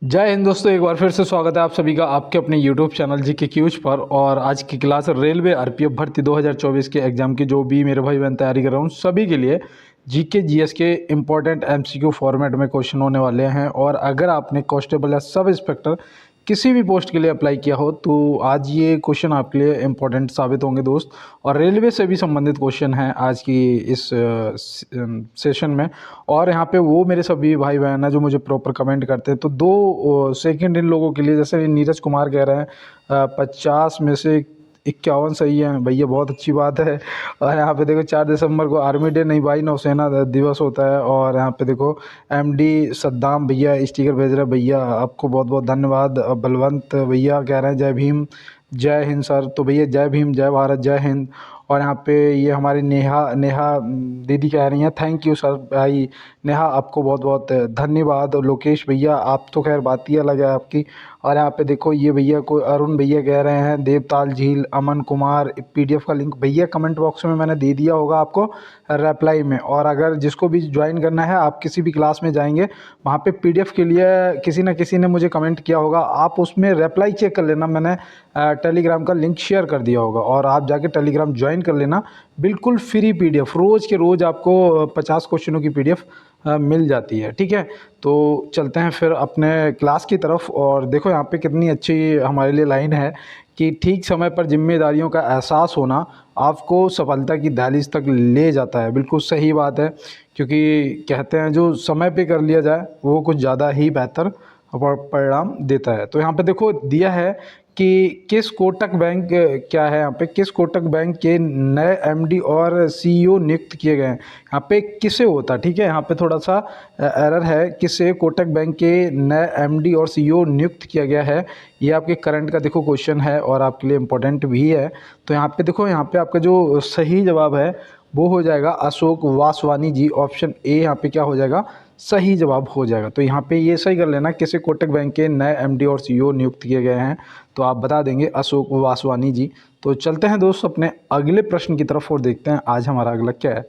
जय हिंद दोस्तों, एक बार फिर से स्वागत है आप सभी का आपके अपने यूट्यूब चैनल जी के क्यूज पर। और आज की क्लास रेलवे आरपीएफ भर्ती 2024 के एग्जाम की जो भी मेरे भाई बहन तैयारी कर रहा हूँ सभी के लिए जीके जीएस के इंपॉर्टेंट एमसीक्यू फॉर्मेट में क्वेश्चन होने वाले हैं। और अगर आपने कांस्टेबल या सब इंस्पेक्टर किसी भी पोस्ट के लिए अप्लाई किया हो तो आज ये क्वेश्चन आपके लिए इंपॉर्टेंट साबित होंगे दोस्त। और रेलवे से भी संबंधित क्वेश्चन हैं आज की इस सेशन में। और यहाँ पे वो मेरे सभी भाई बहन हैं जो मुझे प्रॉपर कमेंट करते हैं, तो 2 सेकंड इन लोगों के लिए। जैसे नीरज कुमार कह रहे हैं 50 में से 51 सही है भैया, बहुत अच्छी बात है। और यहाँ पे देखो 4 दिसंबर को आर्मी डे नहीं भाई, नौसेना दिवस होता है। और यहाँ पे देखो एमडी सद्दाम भैया स्टिकर भेज रहे हैं भैया, आपको बहुत बहुत धन्यवाद। बलवंत भैया कह रहे हैं जय भीम जय हिंद सर, तो भैया जय भीम जय भारत जय हिंद। और यहाँ पे ये हमारी नेहा नेहा दीदी कह रही हैं थैंक यू सर भाई। नेहा आपको बहुत बहुत धन्यवाद। और लोकेश भैया आप तो खैर बात ही अलग है आपकी। और यहाँ पे देखो ये भैया को अरुण भैया कह रहे हैं देवताल झील। अमन कुमार पीडीएफ का लिंक भैया कमेंट बॉक्स में मैंने दे दिया होगा आपको रिप्लाई में। और अगर जिसको भी ज्वाइन करना है आप किसी भी क्लास में जाएंगे वहाँ पे पीडीएफ के लिए किसी न किसी ने मुझे कमेंट किया होगा, आप उसमें रिप्लाई चेक कर लेना। मैंने टेलीग्राम का लिंक शेयर कर दिया होगा और आप जाके टेलीग्राम ज्वाइन कर लेना। बिल्कुल फ्री पीडीएफ रोज़ के रोज़ आपको 50 क्वेश्चनों की पीडीएफ मिल जाती है। ठीक है, तो चलते हैं फिर अपने क्लास की तरफ। और देखो यहाँ पे कितनी अच्छी हमारे लिए लाइन है कि ठीक समय पर जिम्मेदारियों का एहसास होना आपको सफलता की दहलीज तक ले जाता है। बिल्कुल सही बात है, क्योंकि कहते हैं जो समय पे कर लिया जाए वो कुछ ज़्यादा ही बेहतर परिणाम देता है। तो यहाँ पे देखो दिया है कि किस कोटक बैंक क्या है, यहाँ पे किस कोटक बैंक के नए एमडी और सीईओ नियुक्त किए गए हैं। यहाँ पे किसे होता है, ठीक है, यहाँ पे थोड़ा सा एरर है। किसे कोटक बैंक के नए एमडी और सीईओ नियुक्त किया गया है, ये आपके करंट का देखो क्वेश्चन है और आपके लिए इम्पोर्टेंट भी है। तो यहाँ पे देखो, यहाँ पे आपका जो सही जवाब है वो हो जाएगा अशोक वासवानी जी। ऑप्शन ए यहाँ पे क्या हो जाएगा, सही जवाब हो जाएगा। तो यहाँ पे ये सही कर लेना, किसी कोटक बैंक के नए एमडी और सीईओ नियुक्त किए गए हैं, तो आप बता देंगे अशोक वासवानी जी। तो चलते हैं दोस्त अपने अगले प्रश्न की तरफ और देखते हैं आज हमारा अगला क्या है।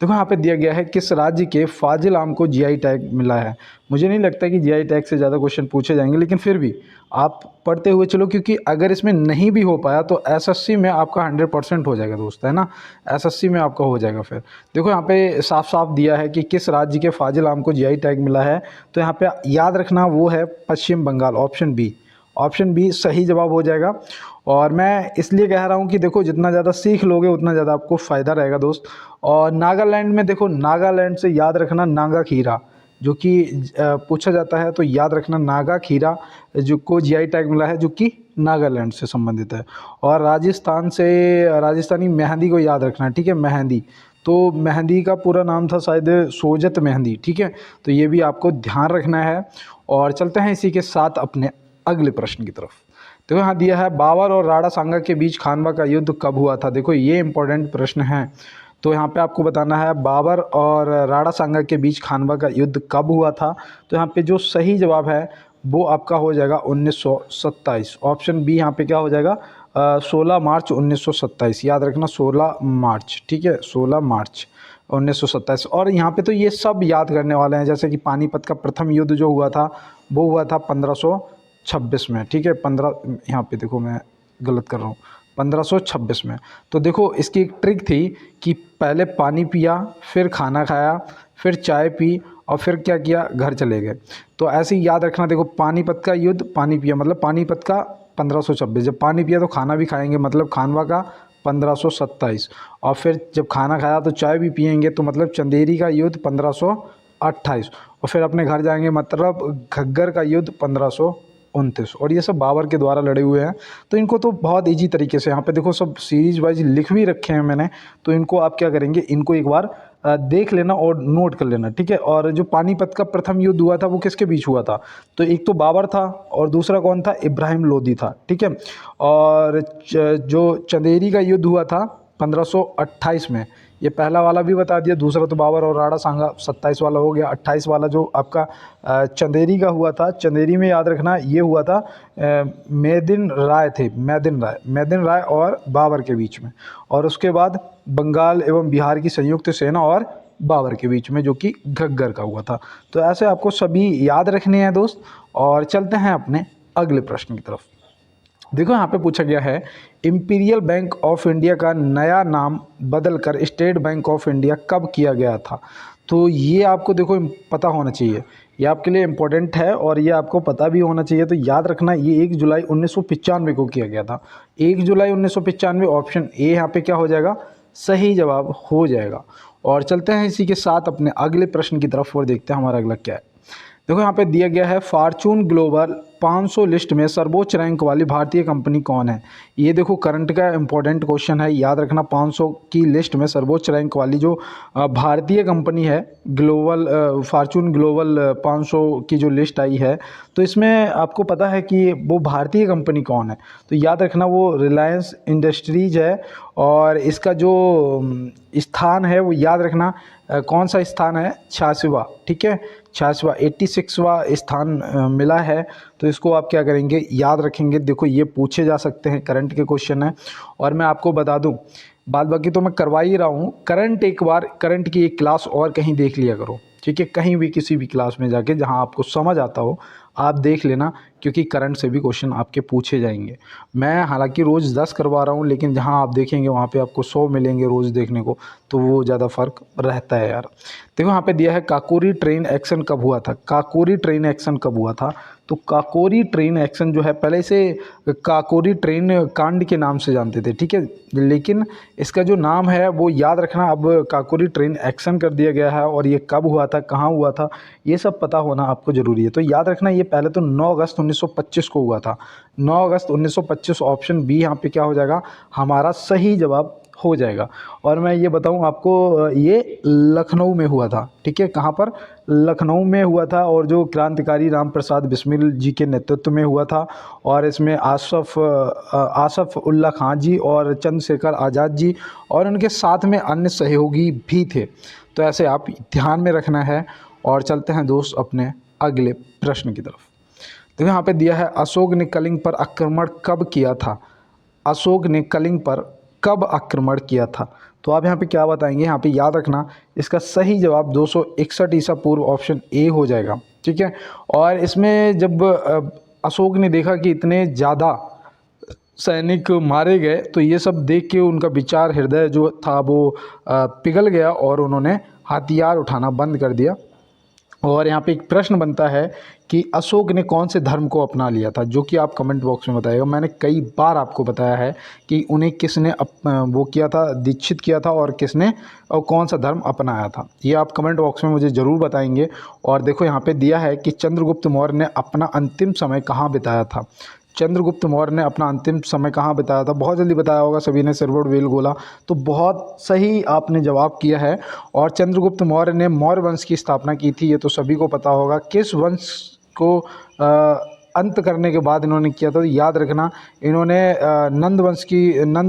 देखो यहाँ पे दिया गया है किस राज्य के फाजिल आम को जीआई टैग मिला है। मुझे नहीं लगता कि जीआई टैग से ज़्यादा क्वेश्चन पूछे जाएंगे, लेकिन फिर भी आप पढ़ते हुए चलो, क्योंकि अगर इसमें नहीं भी हो पाया तो एसएससी में आपका 100% हो जाएगा दोस्त, है ना। एसएससी में आपका हो जाएगा। फिर देखो यहाँ पे साफ साफ दिया है कि किस राज्य के फाजिल आम को जीआई टैग मिला है, तो यहाँ पे याद रखना वो है Paschim Bengal. Option B, option B सही जवाब हो जाएगा। और मैं इसलिए कह रहा हूँ कि देखो जितना ज़्यादा सीख लोगे उतना ज़्यादा आपको फ़ायदा रहेगा दोस्त। और नागालैंड में देखो, नागालैंड से याद रखना नागा खीरा जो कि पूछा जाता है, तो याद रखना नागा खीरा जो को जीआई टैग मिला है, जो कि नागालैंड से संबंधित है। और राजस्थान से राजस्थानी मेहंदी को याद रखना, ठीक है, मेहंदी। तो मेहंदी का पूरा नाम था शायद सोजत मेहंदी, ठीक है, तो ये भी आपको ध्यान रखना है। और चलते हैं इसी के साथ अपने अगले प्रश्न की तरफ। देखो यहाँ दिया है बाबर और राणा सांगा के बीच खानवा का युद्ध कब हुआ था। देखो ये इंपॉर्टेंट प्रश्न है, तो यहाँ पे आपको बताना है बाबर और राणा सांगा के बीच खानवा का युद्ध कब हुआ था। तो यहाँ पे जो सही जवाब है वो आपका हो जाएगा 1927। ऑप्शन बी यहाँ पे क्या हो जाएगा 16 मार्च 1927। याद रखना 16 मार्च, ठीक है, 16 मार्च 1927। और यहाँ पे तो ये सब याद करने वाले हैं, जैसे कि पानीपत का प्रथम युद्ध जो हुआ था वो हुआ था 1526 में, ठीक है। 15 यहाँ पे देखो मैं गलत कर रहा हूँ, 1526 में। तो देखो इसकी एक ट्रिक थी कि पहले पानी पिया, फिर खाना खाया, फिर चाय पी, और फिर क्या किया, घर चले गए। तो ऐसे ही याद रखना। देखो पानीपत का युद्ध, पानी पिया मतलब पानीपत का 1526, जब पानी पिया तो खाना भी खाएंगे मतलब खानवा का 1527, और फिर जब खाना खाया तो चाय भी पियेंगे तो मतलब चंदेरी का युद्ध 1528, और फिर अपने घर जाएंगे मतलब घग्गर का युद्ध 1529। और ये सब बाबर के द्वारा लड़े हुए हैं। तो इनको तो बहुत इजी तरीके से यहाँ पे देखो सब सीरीज वाइज लिख भी रखे हैं मैंने, तो इनको आप क्या करेंगे, इनको एक बार देख लेना और नोट कर लेना, ठीक है। और जो पानीपत का प्रथम युद्ध हुआ था वो किसके बीच हुआ था, तो एक तो बाबर था और दूसरा कौन था, इब्राहिम लोदी था, ठीक है। और जो चंदेरी का युद्ध हुआ था 1528 में, ये पहला वाला भी बता दिया, दूसरा तो बाबर और राणा सांगा 27 वाला हो गया। 28 वाला जो आपका चंदेरी का हुआ था, चंदेरी में याद रखना ये हुआ था मेदिन राय और बाबर के बीच में। और उसके बाद बंगाल एवं बिहार की संयुक्त सेना और बाबर के बीच में, जो कि घग्गर का हुआ था। तो ऐसे आपको सभी याद रखने हैं दोस्त। और चलते हैं अपने अगले प्रश्न की तरफ। देखो यहाँ पे पूछा गया है, इंपीरियल बैंक ऑफ इंडिया का नया नाम बदलकर स्टेट बैंक ऑफ इंडिया कब किया गया था? तो ये आपको देखो पता होना चाहिए, ये आपके लिए इम्पोर्टेंट है और ये आपको पता भी होना चाहिए। तो याद रखना, ये 1 जुलाई 1995 को किया गया था। 1 जुलाई 1995, ऑप्शन ए यहाँ पे क्या हो जाएगा, सही जवाब हो जाएगा। और चलते हैं इसी के साथ अपने अगले प्रश्न की तरफ और देखते हैं हमारा अगला क्या है। देखो यहाँ पे दिया गया है, फॉर्चून ग्लोबल 500 लिस्ट में सर्वोच्च रैंक वाली भारतीय कंपनी कौन है? ये देखो करंट का इंपॉर्टेंट क्वेश्चन है, याद रखना। 500 की लिस्ट में सर्वोच्च रैंक वाली जो भारतीय कंपनी है, ग्लोबल फॉर्चून ग्लोबल 500 की जो लिस्ट आई है, तो इसमें आपको पता है कि वो भारतीय कंपनी कौन है? तो याद रखना, वो रिलायंस इंडस्ट्रीज है। और इसका जो स्थान है वो याद रखना, कौन सा स्थान है, 86वां। ठीक है, 86वां 86वां स्थान मिला है। तो इसको आप क्या करेंगे, याद रखेंगे। देखो ये पूछे जा सकते हैं, करंट के क्वेश्चन है। और मैं आपको बता दूं, बाद बाकी तो मैं करवा ही रहा हूँ, करंट एक बार करंट की एक क्लास और कहीं देख लिया करो। ठीक है, कहीं भी किसी भी क्लास में जाके जहाँ आपको समझ आता हो आप देख लेना, क्योंकि करंट से भी क्वेश्चन आपके पूछे जाएंगे। मैं हालांकि रोज़ 10 करवा रहा हूँ, लेकिन जहाँ आप देखेंगे वहाँ पे आपको 100 मिलेंगे रोज़ देखने को, तो वो ज़्यादा फ़र्क रहता है यार। देखो यहाँ पे दिया है, काकोरी ट्रेन एक्शन कब हुआ था? काकोरी ट्रेन एक्शन कब हुआ था? तो काकोरी ट्रेन एक्शन जो है, पहले इसे काकोरी ट्रेन कांड के नाम से जानते थे। ठीक है, लेकिन इसका जो नाम है वो याद रखना, अब काकोरी ट्रेन एक्शन कर दिया गया है। और ये कब हुआ था, कहाँ हुआ था, ये सब पता होना आपको ज़रूरी है। तो याद रखना, ये पहले तो 9 अगस्त 1925 को हुआ था। 9 अगस्त 1925, ऑप्शन बी यहाँ पे क्या हो जाएगा, हमारा सही जवाब हो जाएगा। और मैं ये बताऊं आपको, ये लखनऊ में हुआ था। ठीक है, कहाँ पर, लखनऊ में हुआ था। और जो क्रांतिकारी राम प्रसाद बिस्मिल जी के नेतृत्व में हुआ था। और इसमें आसफ उल्ला खां जी और चंद्रशेखर आज़ाद जी और उनके साथ में अन्य सहयोगी भी थे। तो ऐसे आप ध्यान में रखना है। और चलते हैं दोस्त अपने अगले प्रश्न की तरफ। तो यहाँ पे दिया है, अशोक ने कलिंग पर आक्रमण कब किया था? अशोक ने कलिंग पर कब आक्रमण किया था? तो आप यहाँ पे क्या बताएंगे, यहाँ पे याद रखना, इसका सही जवाब 261 ईसा पूर्व, ऑप्शन ए हो जाएगा। ठीक है, और इसमें जब अशोक ने देखा कि इतने ज़्यादा सैनिक मारे गए, तो ये सब देख के उनका विचार हृदय जो था वो पिघल गया और उन्होंने हथियार उठाना बंद कर दिया। और यहाँ पे एक प्रश्न बनता है कि अशोक ने कौन से धर्म को अपना लिया था, जो कि आप कमेंट बॉक्स में बताइएगा। मैंने कई बार आपको बताया है कि उन्हें किसने वो किया था, दीक्षित किया था, और किसने और कौन सा धर्म अपनाया था, ये आप कमेंट बॉक्स में मुझे ज़रूर बताएंगे। और देखो यहाँ पे दिया है कि चंद्रगुप्त मौर्य ने अपना अंतिम समय कहाँ बिताया था? चंद्रगुप्त मौर्य ने अपना अंतिम समय कहाँ बिताया था? बहुत जल्दी बताया होगा सभी ने, सिरवट वेल गोला। तो बहुत सही आपने जवाब किया है। और चंद्रगुप्त मौर्य ने मौर्य वंश की स्थापना की थी, ये तो सभी को पता होगा। किस वंश को अंत करने के बाद इन्होंने किया था? तो याद रखना, इन्होंने नंद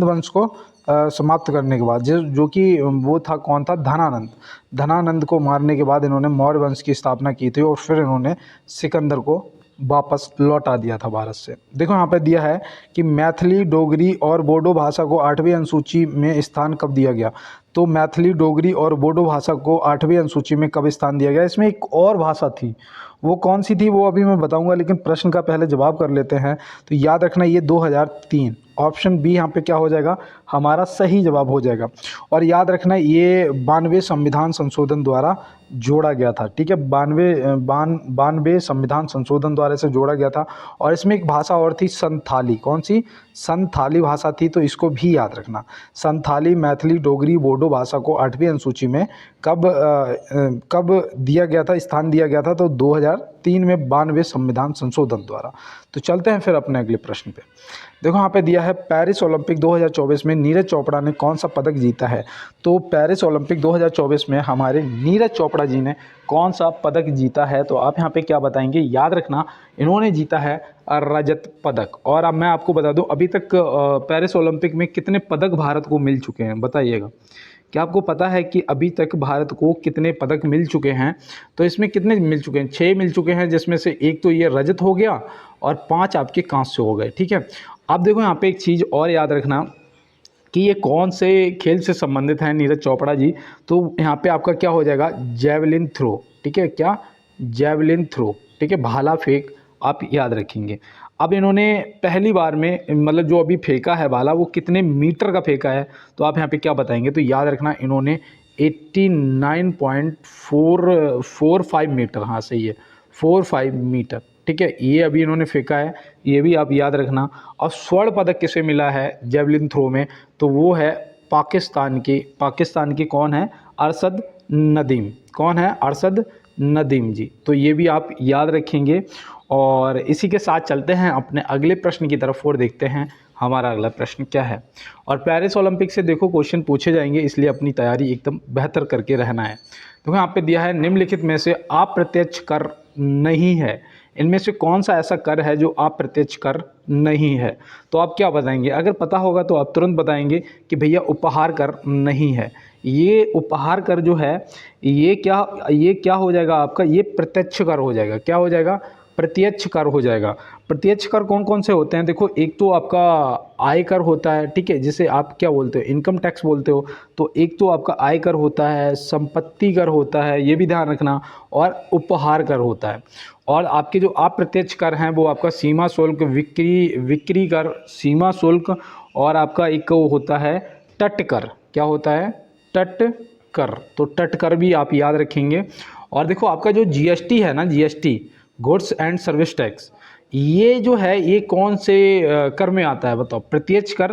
वंश को समाप्त करने के बाद, जो कि वो था, कौन था, धनानंद। धनानंद को मारने के बाद इन्होंने मौर्य वंश की स्थापना की थी। और फिर इन्होंने सिकंदर को वापस लौटा दिया था भारत से। देखो यहाँ पे दिया है कि मैथिली, डोगरी और बोडो भाषा को 8वीं अनुसूची में स्थान कब दिया गया? तो मैथिली, डोगरी और बोडो भाषा को 8वीं अनुसूची में कब स्थान दिया गया? इसमें एक और भाषा थी, वो कौन सी थी वो अभी मैं बताऊंगा, लेकिन प्रश्न का पहले जवाब कर लेते हैं। तो याद रखना, ये 2003, ऑप्शन बी यहाँ पे क्या हो जाएगा, हमारा सही जवाब हो जाएगा। और याद रखना, ये 92वें संविधान संशोधन द्वारा जोड़ा गया था। ठीक है, 92वें संविधान संशोधन द्वारा इसे जोड़ा गया था। और इसमें एक भाषा और थी, संथाली। कौन सी? संथाली भाषा थी। तो इसको भी याद रखना, संथाली, मैथिली, डोगरी, बोडो भाषा को 8वीं अनुसूची में कब दिया गया था, स्थान दिया गया था? तो 2003 में 92वें संविधान संशोधन द्वारा। तो चलते हैं फिर अपने अगले प्रश्न पे। देखो यहाँ पे दिया है, पेरिस ओलंपिक 2024 में नीरज चोपड़ा ने कौन सा पदक जीता है? तो पेरिस ओलंपिक 2024 में हमारे नीरज चोपड़ा जी ने कौन सा पदक जीता है? तो आप यहाँ पे क्या बताएंगे, याद रखना, इन्होंने जीता है रजत पदक। और अब मैं आपको बता दूं, अभी तक पेरिस ओलंपिक में कितने पदक भारत को मिल चुके हैं, बताइएगा। क्या आपको पता है कि अभी तक भारत को कितने पदक मिल चुके हैं? तो इसमें कितने मिल चुके हैं? 6 मिल चुके हैं, जिसमें से एक तो ये रजत हो गया और 5 आपके कांस्य हो गए। ठीक है, अब देखो यहाँ पे एक चीज़ और याद रखना कि ये कौन से खेल से संबंधित हैं नीरज चोपड़ा जी। तो यहाँ पे आपका क्या हो जाएगा, जेवलिन थ्रो, ठीक है, क्या, जेवलिन थ्रो, ठीक है, भाला फेंक आप याद रखेंगे। अब इन्होंने पहली बार में मतलब जो अभी फेंका है भाला वो कितने मीटर का फेंका है, तो आप यहाँ पे क्या बताएंगे, तो याद रखना इन्होंने 89.445 मीटर, हाँ सही है, 45 मीटर, ठीक है, ये अभी इन्होंने फेंका है, ये भी आप याद रखना। और स्वर्ण पदक किसे मिला है जेवलिन थ्रो में, तो वो है पाकिस्तान की कौन है, अरशद नदीम, कौन है, अरशद नदीम जी। तो ये भी आप याद रखेंगे। और इसी के साथ चलते हैं अपने अगले प्रश्न की तरफ और देखते हैं हमारा अगला प्रश्न क्या है। और पेरिस ओलंपिक से देखो क्वेश्चन पूछे जाएंगे, इसलिए अपनी तैयारी एकदम बेहतर करके रहना है। तो यहाँ पे दिया है निम्नलिखित में से अप्रत्यक्ष कर नहीं है, इनमें से कौन सा ऐसा कर है जो अप्रत्यक्ष कर नहीं है, तो आप क्या बताएंगे। अगर पता होगा तो आप तुरंत बताएंगे कि भैया उपहार कर नहीं है। ये उपहार कर जो है ये क्या हो जाएगा आपका, ये प्रत्यक्ष कर हो जाएगा, क्या हो जाएगा, प्रत्यक्ष कर हो जाएगा। प्रत्यक्ष कर कौन कौन से होते हैं, देखो एक तो आपका आयकर होता है, ठीक है, जिसे आप क्या बोलते हो, इनकम टैक्स बोलते हो, तो एक तो आपका आयकर होता है, संपत्ति कर होता है, ये भी ध्यान रखना, और उपहार कर होता है। और आपके जो अप्रत्यक्ष कर हैं वो आपका सीमा शुल्क, विक्री कर, सीमा शुल्क, और आपका एक वो होता है तट कर, क्या होता है, तट कर, तो तट कर भी आप याद रखेंगे। और देखो आपका जो जीएसटी है ना, GST, goods and service tax, ये जो है ये कौन से कर में आता है बताओ, प्रत्यक्ष कर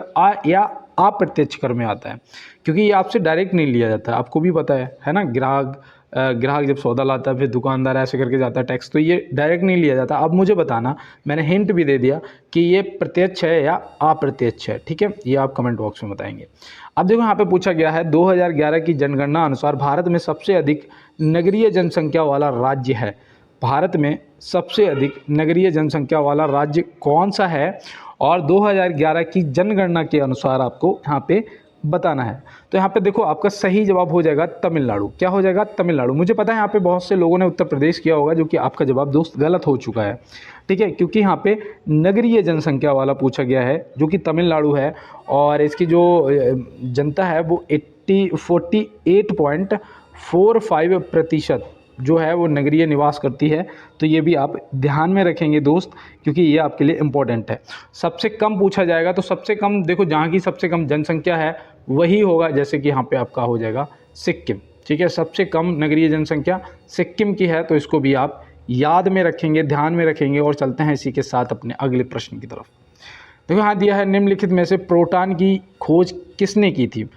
या अप्रत्यक्ष कर में आता है, क्योंकि ये आपसे डायरेक्ट नहीं लिया जाता है, आपको भी पता है ना, ग्राहक जब सौदा लाता है फिर दुकानदार ऐसे करके जाता है टैक्स, तो ये डायरेक्ट नहीं लिया जाता। अब मुझे बताना, मैंने हिंट भी दे दिया कि ये प्रत्यक्ष है या अप्रत्यक्ष है, ठीक है, ये आप कमेंट बॉक्स में बताएंगे। अब देखो यहाँ पे पूछा गया है 2011 की जनगणना अनुसार भारत में सबसे अधिक नगरीय जनसंख्या वाला राज्य है, भारत में सबसे अधिक नगरीय जनसंख्या वाला राज्य कौन सा है, और 2011 की जनगणना के अनुसार आपको यहाँ पे बताना है। तो यहाँ पे देखो आपका सही जवाब हो जाएगा तमिलनाडु, क्या हो जाएगा, तमिलनाडु। मुझे पता है यहाँ पे बहुत से लोगों ने उत्तर प्रदेश किया होगा, जो कि आपका जवाब दोस्त गलत हो चुका है, ठीक है, क्योंकि यहाँ पे नगरीय जनसंख्या वाला पूछा गया है जो कि तमिलनाडु है, और इसकी जो जनता है वो 48.45% जो है वो नगरीय निवास करती है। तो ये भी आप ध्यान में रखेंगे दोस्त, क्योंकि ये आपके लिए इम्पोर्टेंट है। सबसे कम पूछा जाएगा तो सबसे कम देखो, जहाँ की सबसे कम जनसंख्या है वही होगा, जैसे कि यहाँ पे आपका हो जाएगा सिक्किम, ठीक है, सबसे कम नगरीय जनसंख्या सिक्किम की है, तो इसको भी आप याद में रखेंगे, ध्यान में रखेंगे। और चलते हैं इसी के साथ अपने अगले प्रश्न की तरफ। देखो यहाँ दिया है निम्नलिखित में से प्रोटॉन की खोज किसने की थी,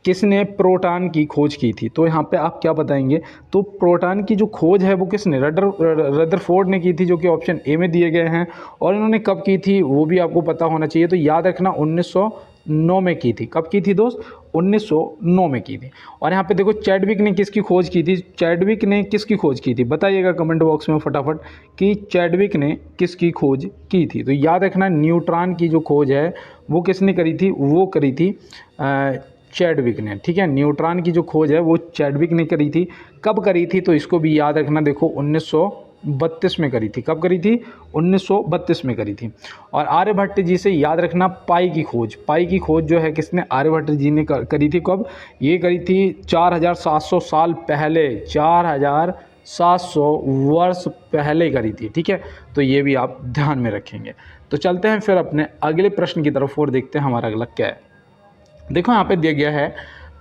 किसने प्रोटॉन की खोज की थी, तो यहाँ पे आप क्या बताएंगे। तो प्रोटॉन की जो खोज है वो किसने, रदरफोर्ड ने की थी, जो कि ऑप्शन ए में दिए गए हैं। और इन्होंने कब की थी वो भी आपको पता होना चाहिए, तो याद रखना 1909 में की थी। कब की थी दोस्त, 1909 में की थी। और यहाँ पे देखो चैडविक ने किसकी खोज की थी, चैडविक ने किसकी खोज की थी, बताइएगा कमेंट बॉक्स में फटाफट कि चैडविक ने किसकी खोज की थी। तो याद रखना न्यूट्रॉन की जो खोज है वो किसने करी थी, वो करी थी चैडविक ने, ठीक है, न्यूट्रॉन की जो खोज है वो चैडविक ने करी थी। कब करी थी, तो इसको भी याद रखना, देखो 1932 में करी थी। कब करी थी, 1932 में करी थी। और आर्यभट्ट जी से याद रखना पाई की खोज जो है किसने, आर्यभट्ट जी ने करी थी। कब, ये करी थी 4700 साल पहले, 4700 वर्ष पहले करी थी, ठीक है, तो ये भी आप ध्यान में रखेंगे। तो चलते हैं फिर अपने अगले प्रश्न की तरफ और देखते हैं हमारा अगला क्या है। देखो यहाँ पे दिया गया है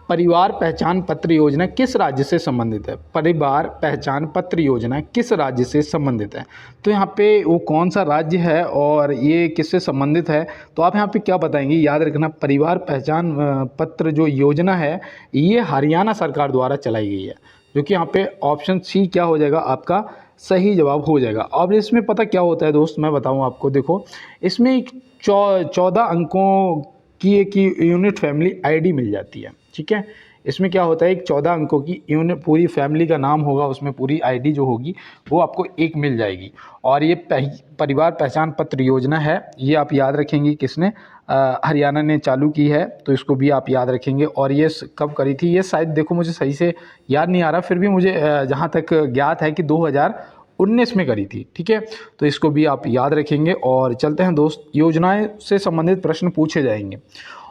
परिवार पहचान पत्र योजना किस राज्य से संबंधित है, परिवार पहचान पत्र योजना किस राज्य से संबंधित है। तो यहाँ पे वो कौन सा राज्य है और ये किससे संबंधित है, तो आप यहाँ पे क्या बताएंगे, याद रखना परिवार पहचान पत्र जो योजना है ये हरियाणा सरकार द्वारा चलाई गई है, जो कि यहाँ पे ऑप्शन सी क्या हो जाएगा आपका सही जवाब हो जाएगा। अब इसमें पता क्या होता है दोस्त, मैं बताऊँ आपको, देखो इसमें एक 14 अंकों की एक यूनिट फैमिली आईडी मिल जाती है, ठीक है, इसमें क्या होता है एक 14 अंकों की यूनिट, पूरी फैमिली का नाम होगा उसमें, पूरी आईडी जो होगी वो आपको एक मिल जाएगी। और ये परिवार पहचान पत्र योजना है, ये आप याद रखेंगे किसने, हरियाणा ने चालू की है, तो इसको भी आप याद रखेंगे। और ये कब करी थी, ये शायद देखो मुझे सही से याद नहीं आ रहा, फिर भी मुझे जहाँ तक ज्ञात है कि 2019 में करी थी, ठीक है, तो इसको भी आप याद रखेंगे। और चलते हैं दोस्त, योजनाएं से संबंधित प्रश्न पूछे जाएंगे।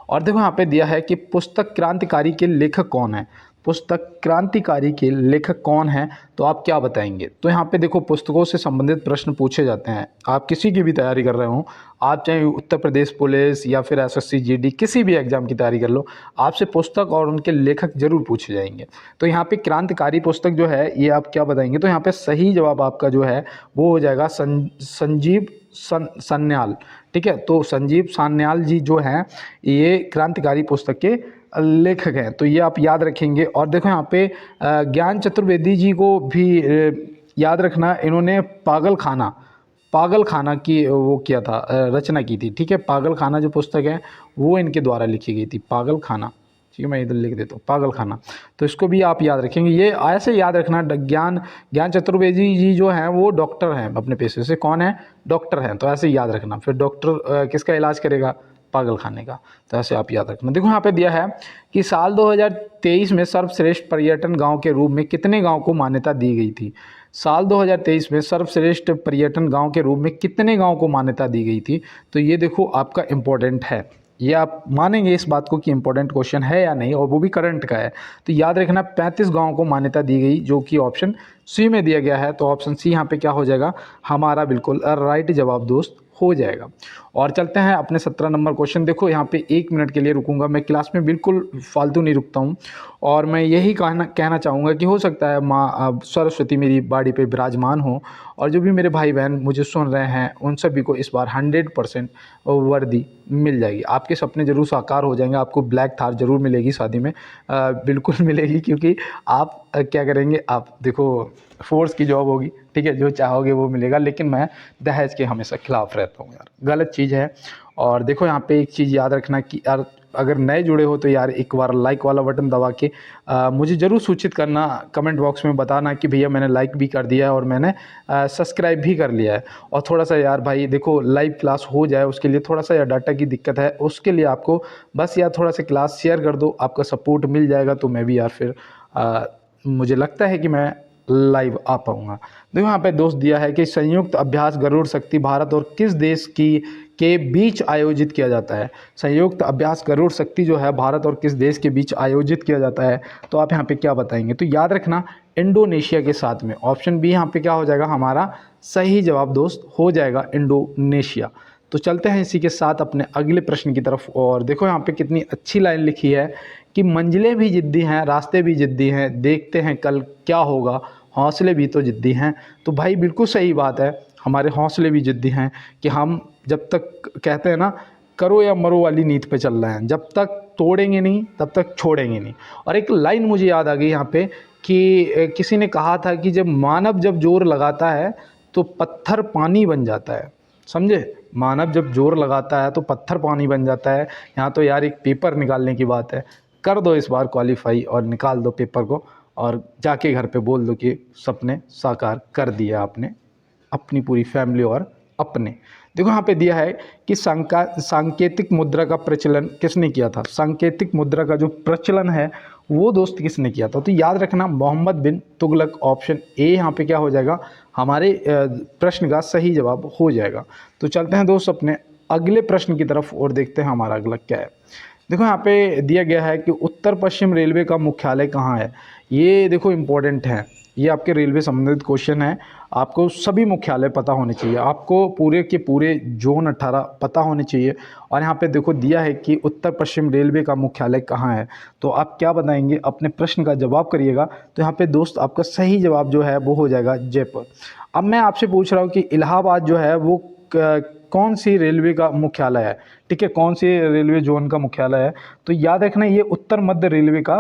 और देखो यहाँ पे दिया है कि पुस्तक क्रांतिकारी के लेखक कौन है। पुस्तक क्रांतिकारी के लेखक कौन है, तो आप क्या बताएंगे। तो यहाँ पे देखो पुस्तकों से संबंधित प्रश्न पूछे जाते हैं। आप किसी की भी तैयारी कर रहे हो, आप चाहे उत्तर प्रदेश पुलिस या फिर एसएससी जीडी किसी भी एग्जाम की तैयारी कर लो, आपसे पुस्तक और उनके लेखक जरूर पूछे जाएंगे। तो यहाँ पे क्रांतिकारी पुस्तक जो है ये आप क्या बताएंगे। तो यहाँ पे सही जवाब आपका जो है वो हो जाएगा संजीव सान्याल। ठीक है, तो संजीव सान्याल जी जो हैं ये क्रांतिकारी पुस्तक के लेखक हैं, तो ये आप याद रखेंगे। और देखो यहाँ पे ज्ञान चतुर्वेदी जी को भी याद रखना, इन्होंने पागल खाना की वो किया था, रचना की थी। ठीक है, पागल खाना जो पुस्तक है वो इनके द्वारा लिखी गई थी, पागल खाना। ठीक है, मैं इधर लिख देता हूँ पागल खाना, तो इसको भी आप याद रखेंगे। ये ऐसे याद रखना, ज्ञान चतुर्वेदी जी जो हैं वो डॉक्टर हैं, अपने पेशे से कौन है, डॉक्टर हैं, तो ऐसे याद रखना। फिर डॉक्टर किसका इलाज करेगा, पागल खाने का, तो ऐसे आप याद रखना। देखो यहाँ पे दिया है कि साल 2023 में सर्वश्रेष्ठ पर्यटन गांव के रूप में कितने गांव को मान्यता दी गई थी। साल 2023 में सर्वश्रेष्ठ पर्यटन गांव के रूप में कितने गांव को मान्यता दी गई थी। तो ये देखो आपका इम्पोर्टेंट है, ये आप मानेंगे इस बात को कि इंपॉर्टेंट क्वेश्चन है या नहीं, और वो भी करंट का है। तो याद रखना 35 गाँव को मान्यता दी गई, जो कि ऑप्शन सी में दिया गया है। तो ऑप्शन सी यहाँ पे क्या हो जाएगा, हमारा बिल्कुल राइट जवाब दोस्त हो जाएगा। और चलते हैं अपने 17 नंबर क्वेश्चन। देखो यहाँ पे 1 मिनट के लिए रुकूंगा, मैं क्लास में बिल्कुल फालतू नहीं रुकता हूँ, और मैं यही कहना चाहूँगा कि हो सकता है माँ सरस्वती मेरी बाड़ी पे विराजमान हो, और जो भी मेरे भाई बहन मुझे सुन रहे हैं उन सभी को इस बार 100% वर्दी मिल जाएगी। आपके सपने जरूर साकार हो जाएंगे, आपको ब्लैक थार जरूर मिलेगी शादी में, बिल्कुल मिलेगी, क्योंकि आप क्या करेंगे, आप देखो फोर्स की जॉब होगी। ठीक है, जो चाहोगे वो मिलेगा, लेकिन मैं दहेज के हमेशा खिलाफ रहता हूँ यार, गलत चीज़ है। और देखो यहाँ पे एक चीज़ याद रखना कि यार अगर नए जुड़े हो तो यार एक बार लाइक वाला बटन दबा के मुझे ज़रूर सूचित करना, कमेंट बॉक्स में बताना कि भैया मैंने लाइक भी कर दिया है और मैंने सब्सक्राइब भी कर लिया है। और थोड़ा सा यार भाई देखो लाइव क्लास हो जाए उसके लिए थोड़ा सा यार डाटा की दिक्कत है, उसके लिए आपको बस यार थोड़ा सा क्लास शेयर कर दो, आपका सपोर्ट मिल जाएगा, तो मैं भी यार फिर मुझे लगता है कि मैं लाइव आ पाऊँगा। देखो यहाँ पे दोस्त दिया है कि संयुक्त अभ्यास गरुड़ शक्ति भारत और किस देश की के बीच आयोजित किया जाता है। संयुक्त अभ्यास गरुड़ शक्ति जो है भारत और किस देश के बीच आयोजित किया जाता है, तो आप यहाँ पे क्या बताएंगे। तो याद रखना इंडोनेशिया के साथ में, ऑप्शन बी यहाँ पे क्या हो जाएगा, हमारा सही जवाब दोस्त हो जाएगा इंडोनेशिया। तो चलते हैं इसी के साथ अपने अगले प्रश्न की तरफ। और देखो यहाँ पे कितनी अच्छी लाइन लिखी है कि मंजिलें भी जिद्दी हैं, रास्ते भी जिद्दी हैं, देखते हैं कल क्या होगा, हौसले भी तो जिद्दी हैं। तो भाई बिल्कुल सही बात है, हमारे हौसले भी जिद्दी हैं कि हम जब तक कहते हैं ना करो या मरो वाली नीति पे चल रहे हैं, जब तक तोड़ेंगे नहीं तब तक छोड़ेंगे नहीं। और एक लाइन मुझे याद आ गई यहाँ पे कि किसी ने कहा था कि जब मानव जब जोर लगाता है तो पत्थर पानी बन जाता है, समझे। मानव जब जोर लगाता है तो पत्थर पानी बन जाता है। यहाँ तो यार एक पेपर निकालने की बात है, कर दो इस बार क्वालिफाई और निकाल दो पेपर को, और जाके घर पे बोल दो कि सपने साकार कर दिया आपने, अपनी पूरी फैमिली और अपने। देखो यहाँ पे दिया है कि सांकेतिक मुद्रा का प्रचलन किसने किया था। सांकेतिक मुद्रा का जो प्रचलन है वो दोस्त किसने किया था। तो याद रखना मोहम्मद बिन तुगलक, ऑप्शन ए यहाँ पे क्या हो जाएगा, हमारे प्रश्न का सही जवाब हो जाएगा। तो चलते हैं दोस्त अपने अगले प्रश्न की तरफ और देखते हैं हमारा अगला क्या है। देखो यहाँ पे दिया गया है कि उत्तर पश्चिम रेलवे का मुख्यालय कहाँ है। ये देखो इम्पोर्टेंट है, ये आपके रेलवे संबंधित क्वेश्चन है, आपको सभी मुख्यालय पता होने चाहिए, आपको पूरे के पूरे जोन 18 पता होने चाहिए। और यहाँ पे देखो दिया है कि उत्तर पश्चिम रेलवे का मुख्यालय कहाँ है, तो आप क्या बताएंगे, अपने प्रश्न का जवाब करिएगा। तो यहाँ पे दोस्त आपका सही जवाब जो है वो हो जाएगा जयपुर। अब मैं आपसे पूछ रहा हूँ कि इलाहाबाद जो है वो कौन सी रेलवे का मुख्यालय है। ठीक है, कौन सी रेलवे जोन का मुख्यालय है। तो याद रखना ये उत्तर मध्य रेलवे का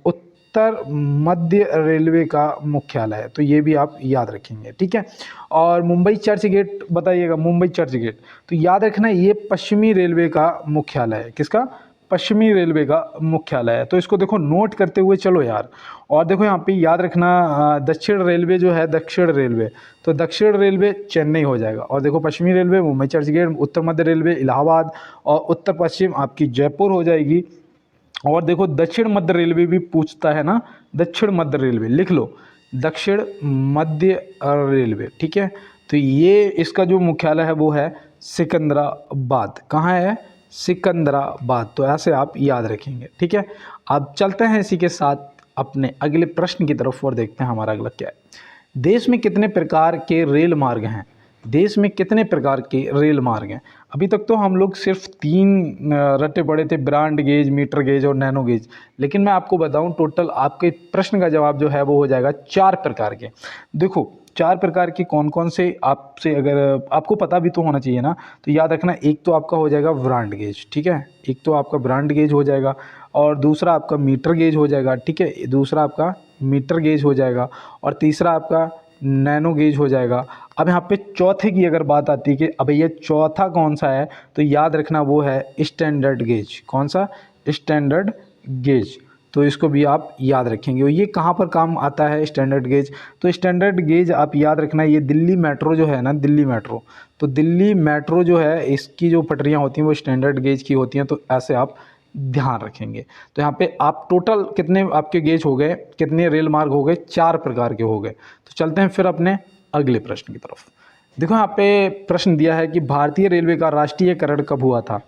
उत्तर मध्य रेलवे का मुख्यालय है, तो ये भी आप याद रखेंगे। ठीक है, और मुंबई चर्च गेट बताइएगा, मुंबई चर्च गेट, तो याद रखना ये पश्चिमी रेलवे का मुख्यालय है। किसका, पश्चिमी रेलवे का मुख्यालय है। तो इसको देखो नोट करते हुए चलो यार। और देखो यहाँ पे याद रखना दक्षिण रेलवे जो है, दक्षिण रेलवे, तो दक्षिण रेलवे चेन्नई हो जाएगा। और देखो पश्चिमी रेलवे मुंबई चर्च गेट, उत्तर मध्य रेलवे इलाहाबाद, और उत्तर पश्चिम आपकी जयपुर हो जाएगी। और देखो दक्षिण मध्य रेलवे भी पूछता है ना, दक्षिण मध्य रेलवे लिख लो, दक्षिण मध्य रेलवे। ठीक है, तो ये इसका जो मुख्यालय है वो है सिकंदराबाद। कहाँ है, सिकंदराबाद। तो ऐसे आप याद रखेंगे, ठीक है। अब चलते हैं इसी के साथ अपने अगले प्रश्न की तरफ और देखते हैं हमारा अगला क्या है। देश में कितने प्रकार के रेल मार्ग हैं? देश में कितने प्रकार के रेल मार्ग हैं? अभी तक तो हम लोग सिर्फ 3 रटे पड़े थे, ब्रॉड गेज, मीटर गेज और नैनो गेज। लेकिन मैं आपको बताऊं, टोटल आपके प्रश्न का जवाब जो है वो हो जाएगा 4 प्रकार के। देखो 4 प्रकार के कौन कौन से, आपसे अगर आपको पता भी तो होना चाहिए ना, तो याद रखना। एक तो आपका हो जाएगा ब्रॉड गेज, ठीक है, एक तो आपका ब्रॉड गेज हो जाएगा, और दूसरा आपका मीटर गेज हो जाएगा, ठीक है, दूसरा आपका मीटर गेज हो जाएगा, और तीसरा आपका नैनो गेज हो जाएगा। अब यहाँ पे चौथे की अगर बात आती है कि अब ये चौथा कौन सा है, तो याद रखना वो है स्टैंडर्ड गेज। कौन सा? Standard gauge. तो इसको भी आप याद रखेंगे। और ये कहाँ पर काम आता है स्टैंडर्ड गेज? तो स्टैंडर्ड गेज आप याद रखना, ये दिल्ली मेट्रो जो है ना, दिल्ली मेट्रो, तो दिल्ली मेट्रो जो है इसकी जो पटरियाँ होती हैं वो स्टैंडर्ड गेज की होती हैं। तो ऐसे आप ध्यान रखेंगे। तो यहाँ पे आप टोटल कितने आपके गेज हो गए, कितने रेल मार्ग हो गए? 4 प्रकार के हो गए। तो चलते हैं फिर अपने अगले प्रश्न की तरफ। देखो यहाँ पे प्रश्न दिया है कि भारतीय रेलवे का राष्ट्रीयकरण कब हुआ था?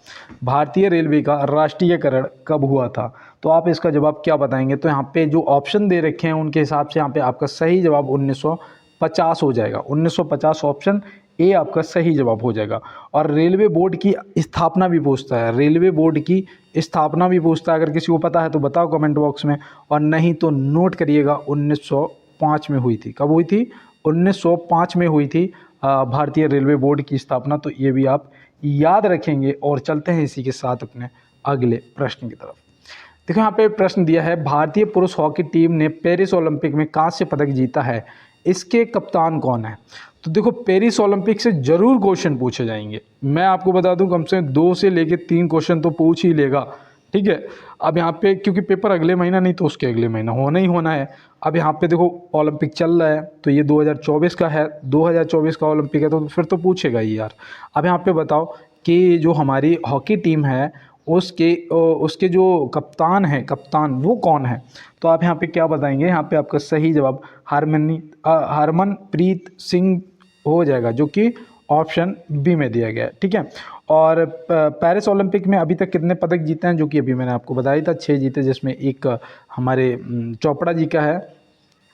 भारतीय रेलवे का राष्ट्रीयकरण कब हुआ था? तो आप इसका जवाब क्या बताएंगे? तो यहाँ पे जो ऑप्शन दे रखे हैं उनके हिसाब से यहाँ पे आपका सही जवाब 1950 हो जाएगा। 1950 ऑप्शन ए आपका सही जवाब हो जाएगा। और रेलवे बोर्ड की स्थापना भी पूछता है, रेलवे बोर्ड की स्थापना भी पूछता है। अगर किसी को पता है तो बताओ कमेंट बॉक्स में, और नहीं तो नोट करिएगा 1905 में हुई थी। कब हुई थी? 1905 में हुई थी भारतीय रेलवे बोर्ड की स्थापना। तो ये भी आप याद रखेंगे। और चलते हैं इसी के साथ अपने अगले प्रश्न की तरफ। देखो यहाँ पे प्रश्न दिया है, भारतीय पुरुष हॉकी टीम ने पेरिस ओलंपिक में कांस्य पदक जीता है, इसके कप्तान कौन है? तो देखो पेरिस ओलंपिक से जरूर क्वेश्चन पूछे जाएंगे। मैं आपको बता दूं कम से कम 2 से लेके 3 क्वेश्चन तो पूछ ही लेगा, ठीक है। अब यहाँ पे क्योंकि पेपर अगले महीना नहीं तो उसके अगले महीना होना ही होना है। अब यहाँ पे देखो ओलंपिक चल रहा है, तो ये 2024 का है, 2024 का ओलंपिक है, तो फिर तो पूछेगा ही यार। अब यहाँ पे बताओ कि जो हमारी हॉकी टीम है उसके जो कप्तान है, कप्तान वो कौन है? तो आप यहाँ पे क्या बताएंगे? यहाँ पे आपका सही जवाब हरमनप्रीत सिंह हो जाएगा, जो कि ऑप्शन बी में दिया गया है, ठीक है। और पेरिस ओलंपिक में अभी तक कितने पदक जीते हैं? जो कि अभी मैंने आपको बताया था 6 जीते, जिसमें एक हमारे चोपड़ा जी का है,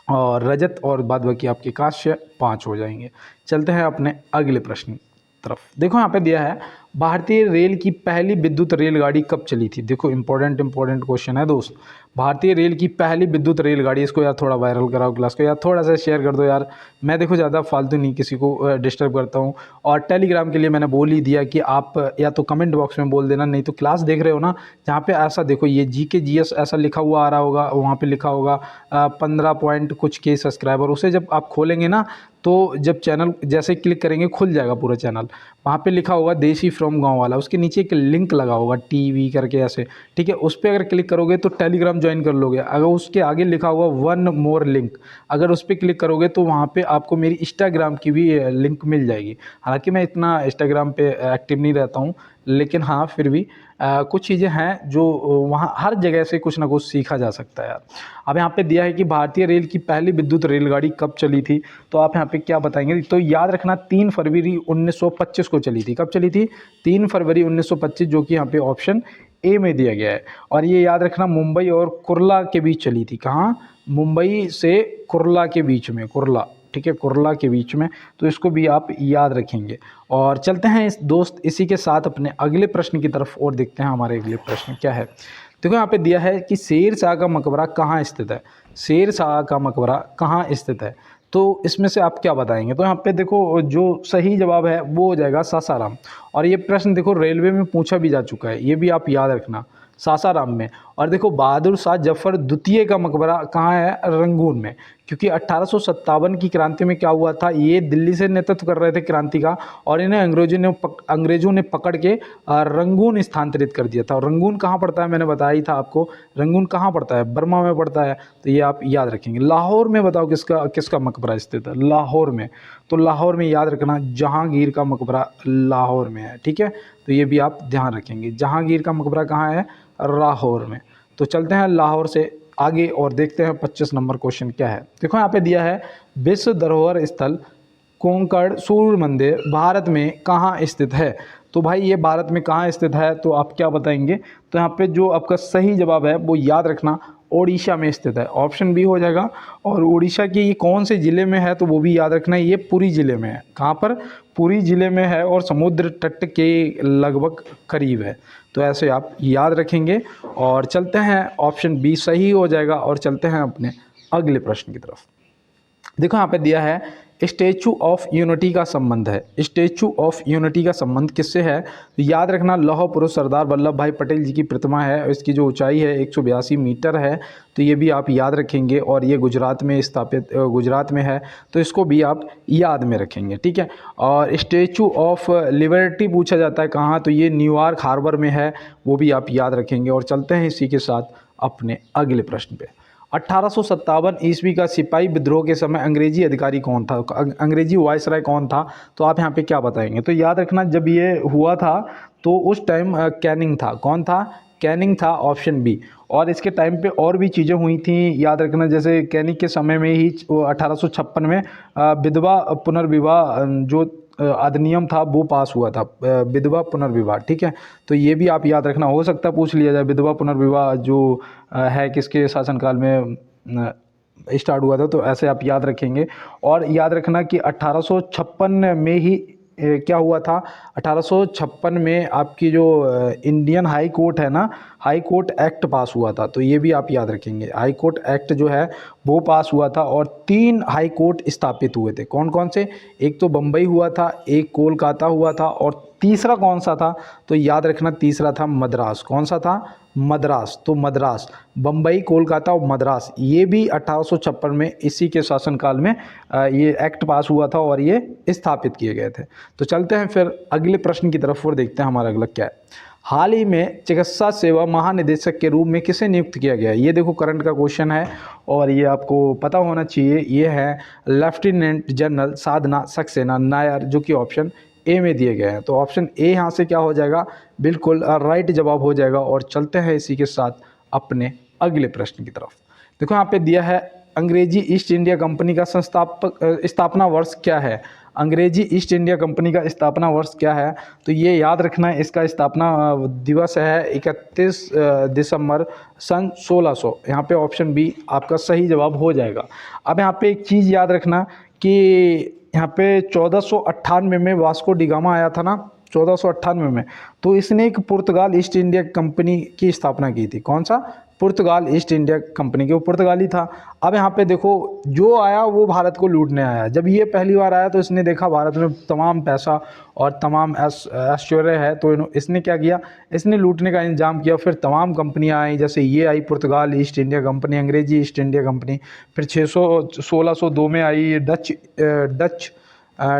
और रजत, और बाद बाकी आपके कांस्य 5 हो जाएंगे। चलते हैं अपने अगले प्रश्न तरफ। देखो यहाँ पे दिया है, भारतीय रेल की पहली विद्युत रेलगाड़ी कब चली थी? देखो इंपॉर्टेंट क्वेश्चन है दोस्त। भारतीय रेल की पहली विद्युत रेलगाड़ी, इसको यार थोड़ा वायरल कराओ क्लास को, यार थोड़ा सा शेयर कर दो यार। मैं देखो ज़्यादा फालतू नहीं किसी को डिस्टर्ब करता हूँ। और टेलीग्राम के लिए मैंने बोल ही दिया कि आप या तो कमेंट बॉक्स में बोल देना, नहीं तो क्लास देख रहे हो ना, जहाँ पे ऐसा देखो ये GK GS ऐसा लिखा हुआ आ रहा होगा, वहाँ पे लिखा होगा 15 पॉइंट कुछ के सब्सक्राइबर। उसे जब आप खोलेंगे ना, तो जब चैनल जैसे क्लिक करेंगे खुल जाएगा पूरा चैनल। वहाँ पे लिखा होगा देसी फ्रॉम गांव वाला, उसके नीचे एक लिंक लगा होगा TV करके ऐसे, ठीक है। उस पर अगर क्लिक करोगे तो टेलीग्राम ज्वाइन कर लोगे। अगर उसके आगे लिखा होगा 1 मोर लिंक, अगर उस पर क्लिक करोगे तो वहाँ पे आपको मेरी इंस्टाग्राम की भी लिंक मिल जाएगी। हालांकि मैं इतना इंस्टाग्राम पे एक्टिव नहीं रहता हूँ, लेकिन हाँ फिर भी कुछ चीज़ें हैं जो वहाँ हर जगह से कुछ ना कुछ सीखा जा सकता है यार। अब यहाँ पे दिया है कि भारतीय रेल की पहली विद्युत रेलगाड़ी कब चली थी? तो आप यहाँ पे क्या बताएंगे? तो याद रखना 3 फरवरी 1925 को चली थी। कब चली थी? 3 फरवरी 1925, जो कि यहाँ पे ऑप्शन ए में दिया गया है। और ये याद रखना मुंबई और कुर्ला के बीच चली थी। कहाँ? मुंबई से कुर्ला के बीच में, कुर्ला, ठीक है, कुर्ला के बीच में। तो इसको भी आप याद रखेंगे। और चलते हैं दोस्त इसी के साथ अपने अगले प्रश्न की तरफ और देखते हैं हमारे अगले प्रश्न क्या है। देखो यहाँ पे दिया है कि शेर शाह का मकबरा कहाँ स्थित है? शेर शाह का मकबरा कहाँ स्थित है? तो इसमें से आप क्या बताएंगे? तो यहाँ पे देखो जो सही जवाब है वो हो जाएगा सासाराम। और ये प्रश्न देखो रेलवे में पूछा भी जा चुका है, ये भी आप याद रखना, सासाराम में। और देखो बहादुर शाह जफर द्वितीय का मकबरा कहाँ है? रंगून में। क्योंकि 1857 की क्रांति में क्या हुआ था, ये दिल्ली से नेतृत्व कर रहे थे क्रांति का, और इन्हें अंग्रेजों ने पकड़ के रंगून स्थानांतरित कर दिया था। और रंगून कहाँ पड़ता है? मैंने बताया ही था आपको, रंगून कहाँ पड़ता है? बर्मा में पड़ता है। तो ये आप याद रखेंगे। लाहौर में बताओ किसका मकबरा स्थित है? लाहौर में। तो लाहौर में याद रखना जहांगीर का मकबरा लाहौर में है, ठीक है। तो ये भी आप ध्यान रखेंगे, जहांगीर का मकबरा कहाँ है? लाहौर में। तो चलते हैं लाहौर से आगे और देखते हैं 25 नंबर क्वेश्चन क्या है। देखो यहाँ पे दिया है, विश्व धरोहर स्थल कोंकण सूर्य मंदिर भारत में कहाँ स्थित है? तो भाई ये भारत में कहाँ स्थित है, तो आप क्या बताएंगे? तो यहाँ पे जो आपका सही जवाब है वो याद रखना ओडिशा में स्थित है, ऑप्शन बी हो जाएगा। और उड़ीसा की ये कौन से ज़िले में है, तो वो भी याद रखना, ये पुरी ज़िले में है। कहाँ पर? पुरी ज़िले में है और समुद्र तट के लगभग करीब है। तो ऐसे आप याद रखेंगे। और चलते हैं, ऑप्शन बी सही हो जाएगा। और चलते हैं अपने अगले प्रश्न की तरफ। देखो यहाँ पे दिया है स्टैचू ऑफ यूनिटी का संबंध है। स्टैचू ऑफ यूनिटी का संबंध किससे है? तो याद रखना लौह पुरुष सरदार वल्लभ भाई पटेल जी की प्रतिमा है और इसकी जो ऊंचाई है 182 मीटर है। तो ये भी आप याद रखेंगे। और ये गुजरात में स्थापित, गुजरात में है, तो इसको भी आप याद में रखेंगे, ठीक है। और स्टैचू ऑफ लिबर्टी पूछा जाता है कहाँ, तो ये न्यूयॉर्क हार्बर में है, वो भी आप याद रखेंगे। और चलते हैं इसी के साथ अपने अगले प्रश्न पे। 1857 ईस्वी का सिपाही विद्रोह के समय अंग्रेजी अधिकारी कौन था, अंग्रेजी वायसराय कौन था? तो आप यहाँ पे क्या बताएंगे? तो याद रखना जब ये हुआ था तो उस टाइम कैनिंग था। कौन था? कैनिंग था, ऑप्शन बी। और इसके टाइम पे और भी चीज़ें हुई थी, याद रखना, जैसे कैनिंग के समय में ही 1856 में विधवा पुनर्विवाह जो अधिनियम था वो पास हुआ था, विधवा पुनर्विवाह, ठीक है। तो ये भी आप याद रखना, हो सकता है पूछ लिया जाए विधवा पुनर्विवाह जो है किसके शासनकाल में स्टार्ट हुआ था, तो ऐसे आप याद रखेंगे। और याद रखना कि 1856 में ही क्या हुआ था, 1856 में आपकी जो इंडियन हाई कोर्ट है ना, हाई कोर्ट एक्ट पास हुआ था। तो ये भी आप याद रखेंगे, हाई कोर्ट एक्ट जो है वो पास हुआ था। और 3 हाई कोर्ट स्थापित हुए थे। कौन कौन से? एक तो बम्बई हुआ था, एक कोलकाता हुआ था, और तीसरा कौन सा था? तो याद रखना तीसरा था मद्रास। कौन सा था? मद्रास। तो मद्रास, बम्बई, कोलकाता और मद्रास, ये भी 1856 में इसी के शासनकाल में ये एक्ट पास हुआ था और ये स्थापित किए गए थे। तो चलते हैं फिर अगले प्रश्न की तरफ और देखते हैं हमारा अगला क्या है। हाल ही में चिकित्सा सेवा महानिदेशक के रूप में किसे नियुक्त किया गया है? ये देखो करंट का क्वेश्चन है और ये आपको पता होना चाहिए। ये है लेफ्टिनेंट जनरल साधना सक्सेना नायर, जो कि ऑप्शन ए में दिए गए हैं। तो ऑप्शन ए यहाँ से क्या हो जाएगा? बिल्कुल राइट जवाब हो जाएगा। और चलते हैं इसी के साथ अपने अगले प्रश्न की तरफ। देखो यहाँ पे दिया है अंग्रेजी ईस्ट इंडिया कंपनी का स्थापना वर्ष क्या है? अंग्रेजी ईस्ट इंडिया कंपनी का स्थापना वर्ष क्या है? तो ये याद रखना है, इसका स्थापना दिवस है 31 दिसंबर सन 1600। यहाँ पे ऑप्शन बी आपका सही जवाब हो जाएगा। अब यहाँ पे एक चीज़ याद रखना कि यहाँ पे 1498 में वास्को डिगामा आया था ना, 1498 में, तो इसने एक पुर्तगाल ईस्ट इंडिया कंपनी की स्थापना की थी। कौन सा? पुर्तगाल ईस्ट इंडिया कंपनी के, वो पुर्तगाली था। अब यहाँ पे देखो जो आया वो भारत को लूटने आया। जब ये पहली बार आया तो इसने देखा भारत में तमाम पैसा और तमाम ऐश्वर्य है, तो इसने क्या किया? इसने लूटने का इंतजाम किया। फिर तमाम कंपनियाँ आई, जैसे ये आई पुर्तगाल ईस्ट इंडिया कंपनी, अंग्रेजी ईस्ट इंडिया कंपनी। फिर 1602 में आई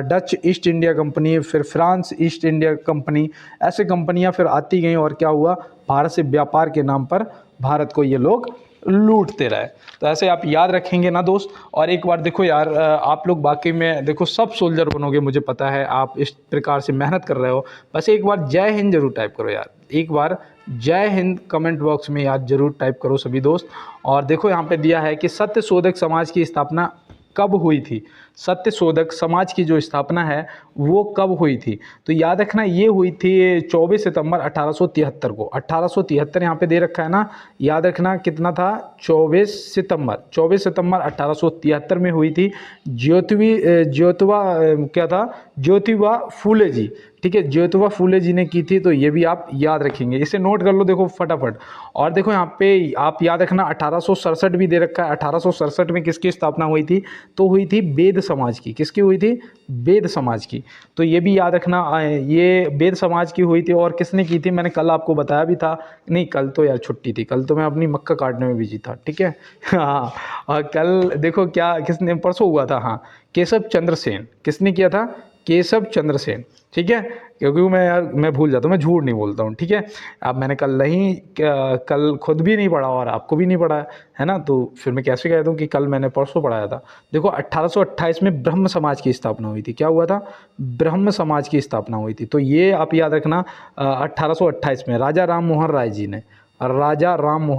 डच ईस्ट इंडिया कंपनी, फिर फ्रांस ईस्ट इंडिया कंपनी। ऐसे कंपनियां फिर आती गईं और क्या हुआ? भारत से व्यापार के नाम पर भारत को ये लोग लूटते रहे। तो ऐसे आप याद रखेंगे ना दोस्त। और एक बार देखो यार, आप लोग बाकी में देखो सब सोल्जर बनोगे, मुझे पता है आप इस प्रकार से मेहनत कर रहे हो। बस एक बार जय हिंद जरूर टाइप करो यार, एक बार जय हिंद कमेंट बॉक्स में यार जरूर टाइप करो सभी दोस्त। और देखो यहाँ पे दिया है कि सत्य शोधक समाज की स्थापना कब हुई थी? सत्य शोधक समाज की जो स्थापना है वो कब हुई थी? तो याद रखना ये हुई थी 24 सितंबर 1873 को। 1873 यहाँ पे दे रखा है ना, याद रखना कितना था? 24 सितंबर 1873 में हुई थी। ज्योतिबा फूले जी, ठीक है, ज्योतिबा फूले जी ने की थी। तो ये भी आप याद रखेंगे, इसे नोट कर लो देखो फटाफट। और देखो यहाँ पे आप याद रखना 1867 भी दे रखा है। 1867 में किसकी स्थापना हुई थी? तो हुई थी वेद समाज की। किसकी हुई थी? वेद समाज की। तो ये भी याद रखना, ये वेद समाज की हुई थी। और किसने की थी? मैंने कल आपको बताया भी था। नहीं, कल तो यार छुट्टी थी, कल तो मैं अपनी मक्का काटने में बिजी था, ठीक है। हाँ, और कल देखो क्या किसने, परसों हुआ था, हाँ, केशव चंद्र सेन। किसने किया था? केशव चंद्र सेन, ठीक है। क्योंकि मैं भूल जाता हूँ, मैं झूठ नहीं बोलता हूँ, ठीक है। अब मैंने कल खुद भी नहीं पढ़ा और आपको भी नहीं पढ़ा है ना, तो फिर मैं कैसे कह दूँ कि कल मैंने परसों पढ़ाया था। देखो 1828 में ब्रह्म समाज की स्थापना हुई थी। क्या हुआ था? ब्रह्म समाज की स्थापना हुई थी। तो ये आप याद रखना 1828 में राजा राम मोहन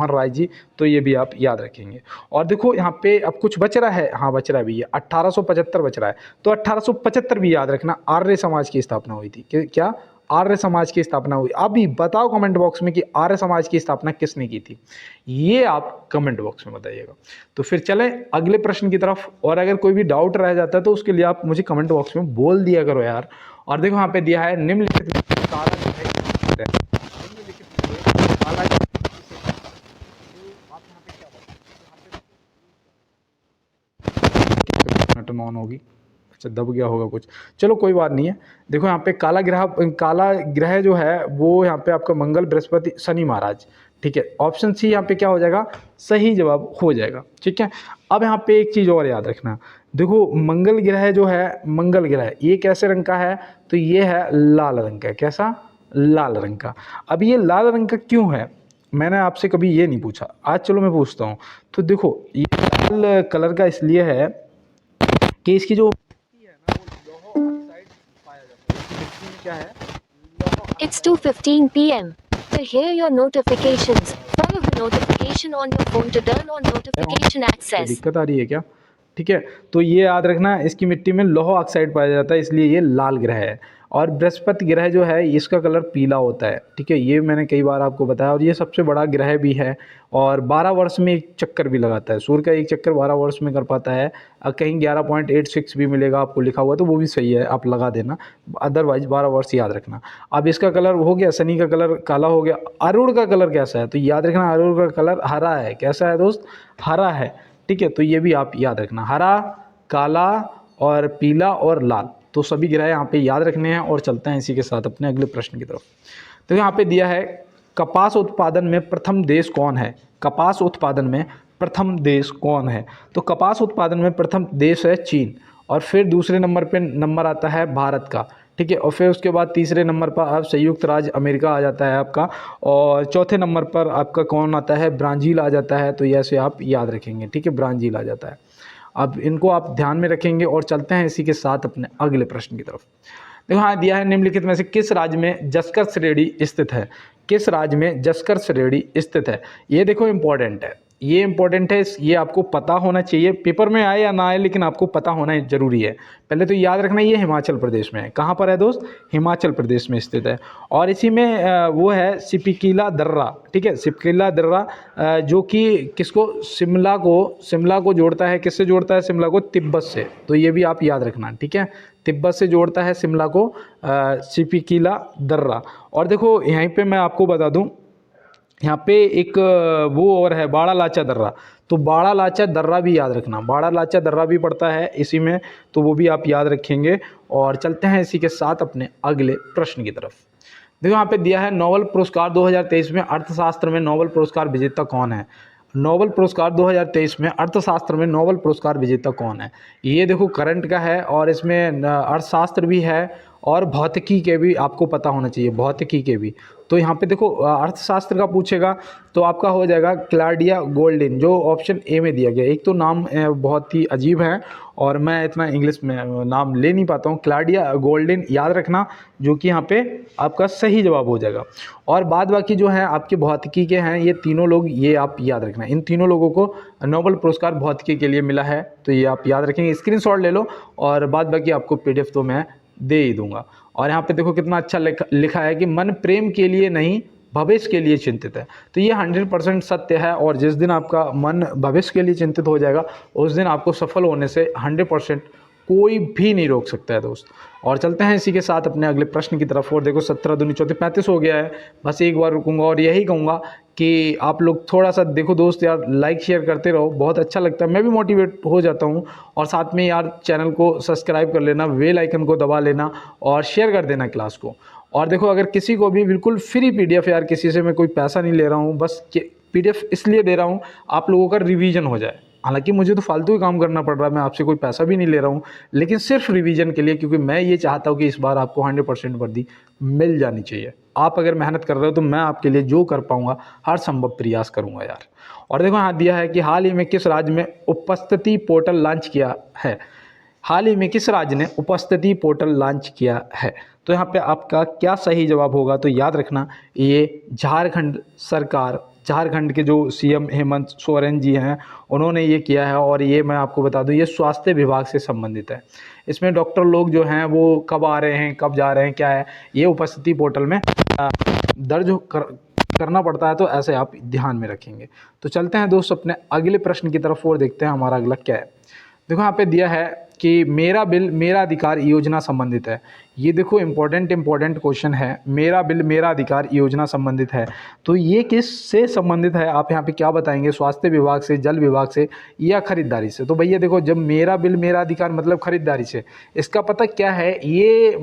राय जी। तो ये भी आप याद रखेंगे। और देखो यहाँ पे अब कुछ बच रहा है, हाँ बच रहा है भी, ये 1875 बच रहा है। तो 1875 भी याद रखना आर्य समाज की स्थापना हुई थी। क्या? आर्य समाज की स्थापना हुई? अभी बताओ कमेंट बॉक्स में कि आर्य समाज की स्थापना किसने की थी, ये आप कमेंट बॉक्स में बताइएगा। तो फिर चलें अगले प्रश्न की तरफ, और अगर कोई भी डाउट रह जाता है तो उसके लिए आप मुझे कमेंट बॉक्स में बोल दिया करो यार। और देखो यहाँ पे दिया है निम्नलिखित में काला ग्रह किसे कहते हैं? निम्नलिखित में काला ग्रह किसे कहते हैं? तो आप यहाँ पे क्या बताओ? बटन ऑन होगी, अच्छा दब गया होगा कुछ, चलो कोई बात नहीं है। देखो यहाँ पे काला ग्रह जो है वो यहाँ पे आपका मंगल, बृहस्पति, शनि महाराज, ठीक है। ऑप्शन सी यहाँ पे क्या हो जाएगा, सही जवाब हो जाएगा, ठीक है। अब यहाँ पे एक चीज़ और याद रखना, देखो मंगल ग्रह जो है, मंगल ग्रह ये कैसे रंग का है, तो ये है लाल रंग का। कैसा? लाल रंग का। अब ये लाल रंग का क्यों है, मैंने आपसे कभी ये नहीं पूछा, आज चलो मैं पूछता हूँ। तो देखो ये लाल कलर का इसलिए है कि इसकी जो मिट्टी है ना वो लौह ऑक्साइड पाया जाता है। इसकी मिट्टी में क्या है, लौह It's 2:15 p.m. To hear your notifications, follow the notification on your phone to turn on notification कोई access. दिक्कत आ रही है क्या? ठीक है, तो ये याद रखना, इसकी मिट्टी में लौह ऑक्साइड पाया जाता है, इसलिए ये लाल ग्रह है। और बृहस्पति ग्रह जो है इसका कलर पीला होता है, ठीक है, ये मैंने कई बार आपको बताया। और ये सबसे बड़ा ग्रह भी है, और 12 वर्ष में एक चक्कर भी लगाता है। सूर्य का एक चक्कर 12 वर्ष में कर पाता है। कहीं 11.86 भी मिलेगा आपको लिखा हुआ, तो वो भी सही है, आप लगा देना, अदरवाइज 12 वर्ष याद रखना। अब इसका कलर हो गया, शनि का कलर काला हो गया। अरुण का कलर कैसा है, तो याद रखना अरुण का कलर हरा है। कैसा है दोस्त? हरा है, ठीक है। तो ये भी आप याद रखना, हरा, काला और पीला और लाल, तो सभी ग्रह यहाँ पे याद रखने हैं। और चलते हैं इसी के साथ अपने अगले प्रश्न की तरफ। तो यहाँ पे दिया है कपास उत्पादन में प्रथम देश कौन है? कपास उत्पादन में प्रथम देश कौन है? तो कपास उत्पादन में प्रथम देश है चीन, और फिर दूसरे नंबर पे नंबर आता है भारत का, ठीक है। और फिर उसके बाद तीसरे नंबर पर अब संयुक्त राज्य अमेरिका आ जाता है आपका, और चौथे नंबर पर आपका कौन आता है, ब्राज़ील आ जाता है। तो ऐसे आप याद रखेंगे, ठीक है, ब्राज़ील आ जाता है। अब इनको आप ध्यान में रखेंगे। और चलते हैं इसी के साथ अपने अगले प्रश्न की तरफ। देखो हाँ दिया है निम्नलिखित में से किस राज्य में जस्कर श्रेणी स्थित है? किस राज्य में जस्कर श्रेणी स्थित है? ये देखो इंपॉर्टेंट है, ये इंपॉर्टेंट है, ये आपको पता होना चाहिए, पेपर में आए या ना आए लेकिन आपको पता होना जरूरी है। पहले तो याद रखना ये हिमाचल प्रदेश में है। कहाँ पर है दोस्त? हिमाचल प्रदेश में स्थित है। और इसी में वो है सिपकीला दर्रा, ठीक है, सिपकीला दर्रा, जो कि किसको, शिमला को जोड़ता है। किससे जोड़ता है? शिमला को तिब्बत से। तो ये भी आप याद रखना, ठीक है, तिब्बत से जोड़ता है शिमला को सिपकीला दर्रा। और देखो यहीं पे मैं आपको बता दूं, यहाँ पे एक वो और है बाड़ा लाचा दर्रा, तो बाड़ा लाचा दर्रा भी याद रखना, बाड़ा लाचा दर्रा भी पड़ता है इसी में, तो वो भी आप याद रखेंगे। और चलते हैं इसी के साथ अपने अगले प्रश्न की तरफ। देखो यहाँ पे दिया है नोबेल पुरस्कार 2023 में अर्थशास्त्र में नोबेल पुरस्कार विजेता कौन है? नोबेल पुरस्कार 2023 में अर्थशास्त्र में नोबेल पुरस्कार विजेता कौन है? ये देखो करंट का है, और इसमें अर्थशास्त्र भी है और भौतिकी के भी आपको पता होना चाहिए, भौतिकी के भी। तो यहाँ पे देखो अर्थशास्त्र का पूछेगा तो आपका हो जाएगा क्लाउडिया गोल्डिन, जो ऑप्शन ए में दिया गया। एक तो नाम बहुत ही अजीब है और मैं इतना इंग्लिश में नाम ले नहीं पाता हूँ, क्लाउडिया गोल्डिन याद रखना, जो कि यहाँ पे आपका सही जवाब हो जाएगा। और बाद बाकी जो है आपके भौतिकी के हैं ये तीनों लोग, ये आप याद रखना, इन तीनों लोगों को नोबेल पुरस्कार भौतिकी के लिए मिला है। तो ये आप याद रखेंगे, स्क्रीनशॉट ले लो, और बाद बाकी आपको PDF तो मैं दे ही दूंगा। और यहाँ पे देखो कितना अच्छा लिखा है कि मन प्रेम के लिए नहीं भविष्य के लिए चिंतित है। तो ये 100% सत्य है, और जिस दिन आपका मन भविष्य के लिए चिंतित हो जाएगा उस दिन आपको सफल होने से 100% कोई भी नहीं रोक सकता है दोस्त। और चलते हैं इसी के साथ अपने अगले प्रश्न की तरफ। और देखो 17 दूनी 34 35 हो गया है। बस एक बार रुकूंगा और यही कहूँगा कि आप लोग थोड़ा सा देखो दोस्त यार, लाइक शेयर करते रहो, बहुत अच्छा लगता है, मैं भी मोटिवेट हो जाता हूँ। और साथ में यार चैनल को सब्सक्राइब कर लेना, बेल आइकन को दबा लेना और शेयर कर देना क्लास को। और देखो अगर किसी को भी बिल्कुल फ्री PDF, यार किसी से मैं कोई पैसा नहीं ले रहा हूँ, बस PDF इसलिए दे रहा हूँ आप लोगों का रिवीजन हो जाए। हालांकि मुझे तो फालतू ही काम करना पड़ रहा है, मैं आपसे कोई पैसा भी नहीं ले रहा हूँ, लेकिन सिर्फ रिवीजन के लिए, क्योंकि मैं ये चाहता हूँ कि इस बार आपको 100% वर्दी मिल जानी चाहिए। आप अगर मेहनत कर रहे हो तो मैं आपके लिए जो कर पाऊँगा हर संभव प्रयास करूँगा यार। और देखो यहाँ दिया है कि हाल ही में किस राज्य में उपस्थिति पोर्टल लॉन्च किया है? हाल ही में किस राज्य ने उपस्थिति पोर्टल लॉन्च किया है? तो यहाँ पे आपका क्या सही जवाब होगा? तो याद रखना ये झारखंड सरकार, झारखंड के जो सीएम हेमंत सोरेन जी हैं उन्होंने ये किया है। और ये मैं आपको बता दूं, ये स्वास्थ्य विभाग से संबंधित है। इसमें डॉक्टर लोग जो हैं वो कब आ रहे हैं, कब जा रहे हैं, क्या है, ये उपस्थिति पोर्टल में दर्ज करना पड़ता है। तो ऐसे आप ध्यान में रखेंगे। तो चलते हैं दोस्त अपने अगले प्रश्न की तरफ और देखते हैं हमारा अगला क्या है। देखो यहाँ पे दिया है कि मेरा बिल मेरा अधिकार योजना संबंधित है। ये देखो इम्पोर्टेंट क्वेश्चन है। मेरा बिल मेरा अधिकार योजना संबंधित है, तो ये किस से संबंधित है, आप यहाँ पे क्या बताएंगे? स्वास्थ्य विभाग से, जल विभाग से, या खरीदारी से? तो भैया देखो, जब मेरा बिल मेरा अधिकार मतलब खरीदारी से, इसका पता क्या है, ये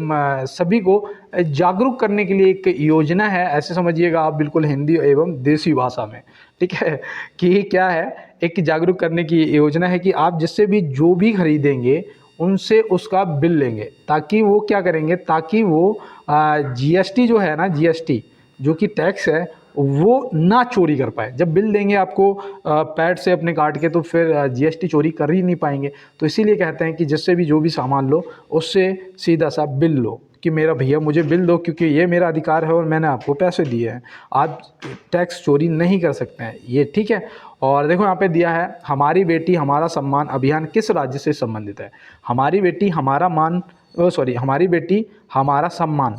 सभी को जागरूक करने के लिए एक योजना है, ऐसे समझिएगा आप, बिल्कुल हिंदी एवं देसी भाषा में, ठीक है। कि क्या है, एक जागरूक करने की योजना है कि आप जिससे भी जो भी खरीदेंगे उनसे उसका बिल लेंगे, ताकि वो क्या करेंगे, ताकि वो जीएसटी जो है ना, जीएसटी जो कि टैक्स है, वो ना चोरी कर पाए। जब बिल देंगे आपको पैड से अपने काट के, तो फिर जीएसटी चोरी कर ही नहीं पाएंगे। तो इसीलिए कहते हैं कि जिससे भी जो भी सामान लो उससे सीधा सा बिल लो, कि मेरा भैया मुझे बिल दो, क्योंकि ये मेरा अधिकार है और मैंने आपको पैसे दिए हैं, आप टैक्स चोरी नहीं कर सकते हैं ये, ठीक है। और देखो यहाँ पे दिया है, हमारी बेटी हमारा सम्मान अभियान किस राज्य से संबंधित है? हमारी बेटी हमारा हमारी बेटी हमारा सम्मान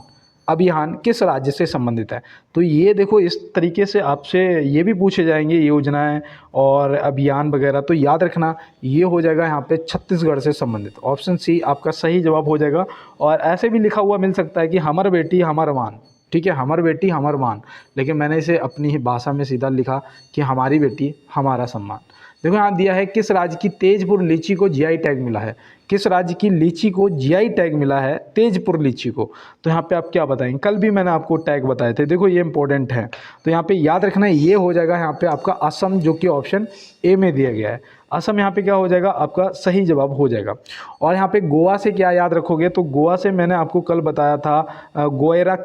अभियान किस राज्य से संबंधित है? तो ये देखो, इस तरीके से आपसे ये भी पूछे जाएंगे योजनाएं और अभियान वगैरह, तो याद रखना ये हो जाएगा यहाँ पे छत्तीसगढ़ से संबंधित। ऑप्शन सी आपका सही जवाब हो जाएगा। और ऐसे भी लिखा हुआ मिल सकता है कि हमर बेटी हमर मान, ठीक है, हमर बेटी हमर मान, लेकिन मैंने इसे अपनी ही भाषा में सीधा लिखा कि हमारी बेटी हमारा सम्मान। देखो यहाँ दिया है, किस राज्य की तेजपुर लीची को जीआई टैग मिला है? किस राज्य की लीची को जीआई टैग मिला है? तेजपुर लीची को। तो यहाँ पे आप क्या बताएंगे? कल भी मैंने आपको टैग बताए थे, देखो ये इंपॉर्टेंट है। तो यहाँ पे याद रखना, ये हो जाएगा यहाँ पे आपका असम, जो कि ऑप्शन ए में दिया गया है। असम यहाँ पे क्या हो जाएगा, आपका सही जवाब हो जाएगा। और यहाँ पे गोवा से क्या याद रखोगे? तो गोवा से मैंने आपको कल बताया था गोएरा